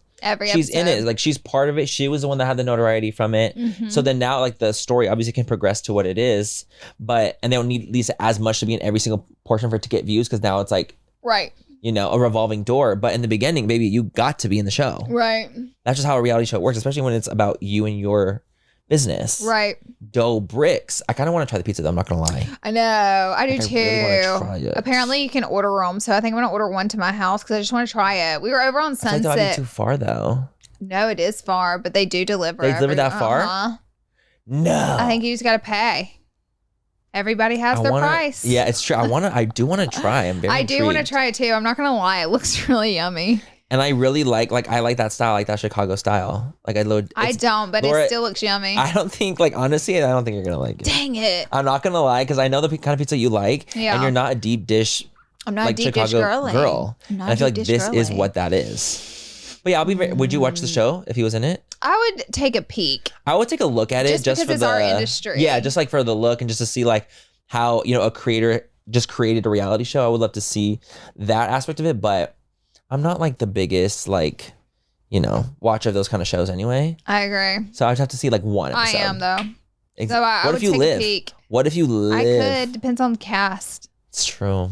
She's in it. Like, she's part of it. She was the one that had the notoriety from it. So then now, like, the story obviously can progress to what it is. And they don't need Lisa as much to be in every single portion for it to get views because now it's like right. A revolving door. But in the beginning, baby, you got to be in the show. Right. That's just how a reality show works, especially when it's about you and your business. Right. Dobrik's. I kind of want to try the pizza, though. I'm not going to lie. I know. I do too. Really try it. Apparently, you can order them. So I think I'm going to order one to my house because I just want to try it. We were over on Sunset. I think that might be too far, though. No, it is far, but they do deliver. They deliver that far? No. I think you just got to pay. Everybody has their price. Yeah, it's true. I do want to try. I'm very intrigued. do want to try it too. I'm not gonna lie, it looks really yummy. And I really like I like that style, like that Chicago style. Like I don't, but Laura, it still looks yummy. I don't think honestly, I don't think you're gonna like it. Dang it! I'm not gonna lie because I know the kind of pizza you like, and you're not a deep dish. I'm not a deep Chicago dish girl. And I feel like this is what that is. But yeah, would you watch the show if he was in it? I would take a peek. I would take a look at it just for it's our industry. Yeah, just like for the look and just to see like how a creator just created a reality show. I would love to see that aspect of it, but I'm not like the biggest like watcher of those kind of shows anyway. I agree. So I'd have to see like one episode. I am though. So I would take a peek. What if you live? I could. Depends on the cast. It's true.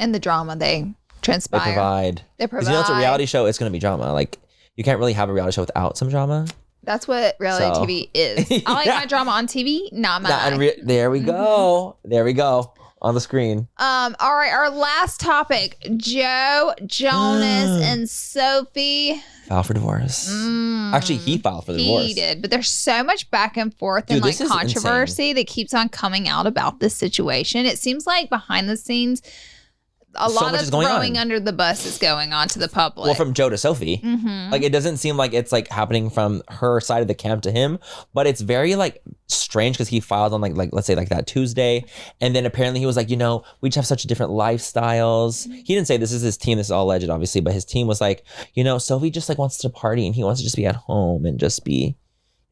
And the drama they transpire. They provide. Because it's a reality show. It's going to be drama. Like you can't really have a reality show without some drama. That's what reality TV is. I like my drama on TV, not my. There we go. There we go. On the screen. All right. Our last topic: Joe, Jonas, and Sophie filed for divorce. Actually, he filed for the divorce. He did, but there's so much back and forth and like controversy that keeps on coming out about this situation. It seems like behind the scenes, a so lot much of is going throwing on. under the bus is going on to the public. Well, from Joe to Sophie. Mm-hmm. Like, it doesn't seem like it's like happening from her side of the camp to him, but it's very like strange because he filed on like let's say like that Tuesday, and then apparently he was like, we just have such different lifestyles. He didn't say this is his team. This is all alleged, obviously, but his team was like, Sophie just like wants to party and he wants to just be at home and just be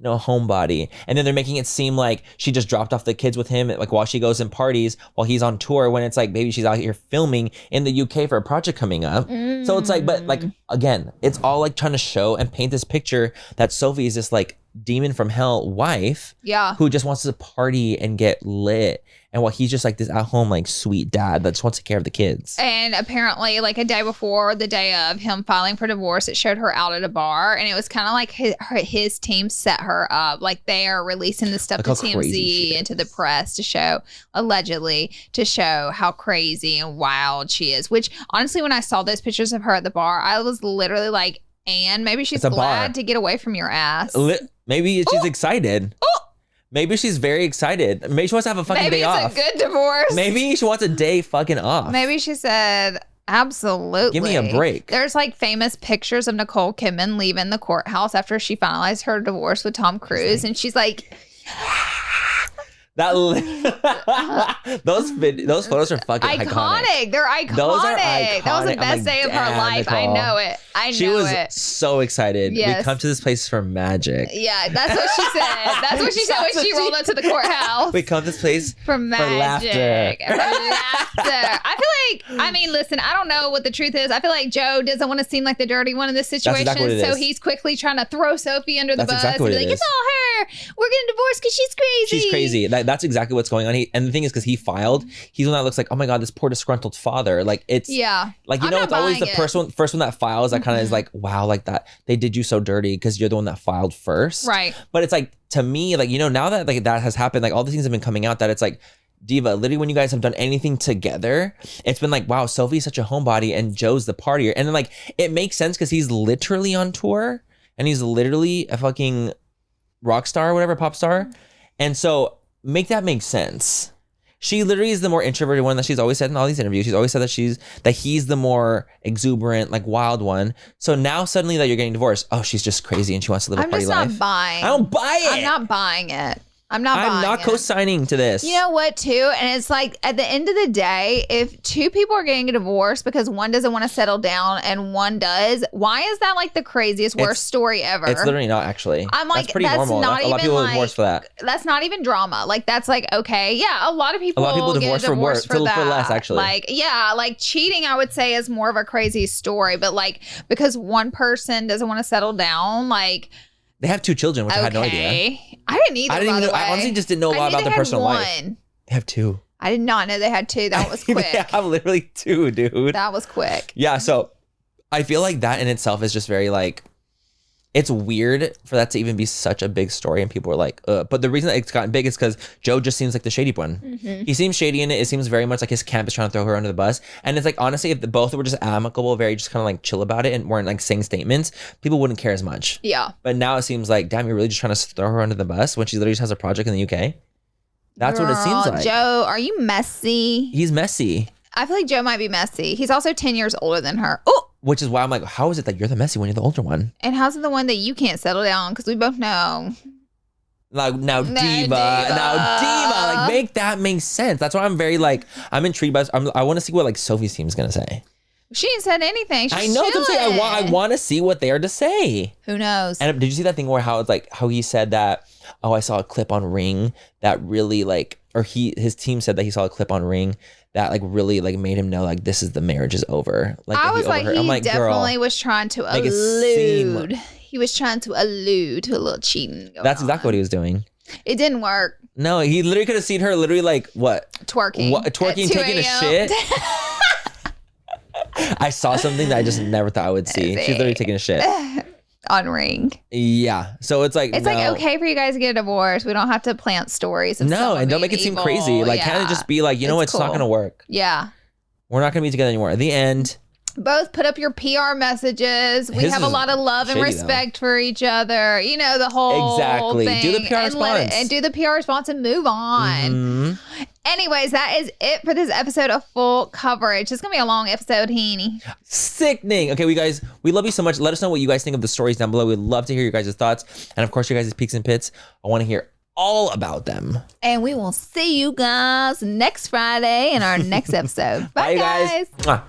a homebody. And then they're making it seem like she just dropped off the kids with him like while she goes and parties while he's on tour, when it's like maybe she's out here filming in the UK for a project coming up. So it's like, but like again, it's all like trying to show and paint this picture that Sophie is this like demon from hell wife who just wants to party and get lit, and while he's just like this at home like sweet dad that just wants to take care of the kids. And apparently like a day before the day of him filing for divorce, it showed her out at a bar, and it was kind of like his team set her up. Like they are releasing the stuff to TMZ and to the press to show, allegedly, to show how crazy and wild she is. Which honestly, when I saw those pictures of her at the bar, I was literally like, and maybe she's glad to get away from your ass. Maybe she's excited. Maybe she's very excited. Maybe she wants to have a fucking day off. Maybe it's a good divorce. Maybe she wants a day fucking off. Maybe she said, absolutely. Give me a break. There's like famous pictures of Nicole Kidman leaving the courthouse after she finalized her divorce with Tom Cruise. And she's like... those photos are fucking iconic. They're iconic. Those are iconic. That was the best day of her life. Nicole. I know it. She was so excited. Yes. We come to this place for magic. Yeah, that's what she said. That's what she said when she rolled up to the courthouse. We come to this place for magic. For laughter. I feel like, listen, I don't know what the truth is. I feel like Joe doesn't want to seem like the dirty one in this situation. So he's quickly trying to throw Sophie under the bus. Exactly and be like, it's all her. We're getting divorced because she's crazy. She's crazy. That's exactly what's going on. And the thing is, because he filed, he's the one that looks like, oh my God, this poor disgruntled father. Like it's like, it's always the first one that files that kind of is like, wow, like that they did you so dirty because you're the one that filed first. Right. But it's like, to me, like, now that like that has happened, like all the things have been coming out that it's like, Diva, literally when you guys have done anything together, it's been like, wow, Sophie's such a homebody and Joe's the partier. And then like, it makes sense because he's literally on tour and he's literally a fucking rock star or whatever, pop star. And so make that make sense. She literally is the more introverted one that she's always said in all these interviews. She's always said that he's the more exuberant, like wild one. So now suddenly that you're getting divorced, oh, she's just crazy and she wants to live a party life. I'm just not buying. I don't buy it. I'm not buying it. I'm not co-signing to this. You know what, too? And it's like, at the end of the day, if two people are getting a divorce because one doesn't want to settle down and one does, why is that like the craziest, worst story ever? It's literally not, actually. I'm like, that's pretty normal. Not a lot of people are divorced for that. That's not even drama. Like, that's like, okay. Yeah, a lot of people divorce get divorced for that. For less, actually. Like, yeah, like cheating, I would say, is more of a crazy story. But like, because one person doesn't want to settle down, like... They have 2 children, which I had no idea. I didn't either, I honestly just didn't know a lot about their personal life. They have 2. I did not know they had 2. That was quick. They have literally 2, dude. That was quick. Yeah, so I feel like that in itself is just very like, it's weird for that to even be such a big story and people are like, but the reason that it's gotten big is because Joe just seems like the shady one. Mm-hmm. He seems shady in it. It seems very much like his camp is trying to throw her under the bus. And it's like, honestly, if both were just amicable, very just kind of like chill about it and weren't like saying statements, people wouldn't care as much. Yeah. But now it seems like, damn, you're really just trying to throw her under the bus when she literally just has a project in the UK. That's what it seems like. Joe, are you messy? He's messy. I feel like Joe might be messy. He's also 10 years older than her. Oh! Which is why I'm like, how is it that you're the messy one, you're the older one? And how's it the one that you can't settle down? Because we both know. Like, now diva. Like, make that make sense. That's why I'm very like, I'm intrigued by. I want to see what like Sophie's team's gonna say. She ain't said anything. I know. What I'm saying. I want to see what they are to say. Who knows? And did you see that thing where how he said that? Oh, I saw a clip on Ring that really like, or his team said that he saw a clip on Ring that like really like made him know like this is the marriage is over. Like I was like, he definitely was trying to allude. He was trying to allude to a little cheating. That's exactly what he was doing. It didn't work. No, he literally could have seen her literally like what? Twerking, taking a shit. I saw something that I just never thought I would see. She's literally taking a shit. On Ring. Yeah. So it's like, like, okay for you guys to get a divorce. We don't have to plant stories. Of and don't make it seem crazy. Like, can't it just be like, you know, it's not going to work. Yeah. We're not going to be together anymore. At the end, Both put up your PR messages. We have a lot of love and respect for each other. You know, the whole thing. Do the PR response. And do the PR response and move on. Anyways, that is it for this episode of Full Coverage. It's going to be a long episode, Heaney. Sickening. Okay, we love you so much. Let us know what you guys think of the stories down below. We'd love to hear your guys' thoughts. And of course, your guys' peaks and pits. I want to hear all about them. And we will see you guys next Friday in our next episode. Bye, guys. Mwah.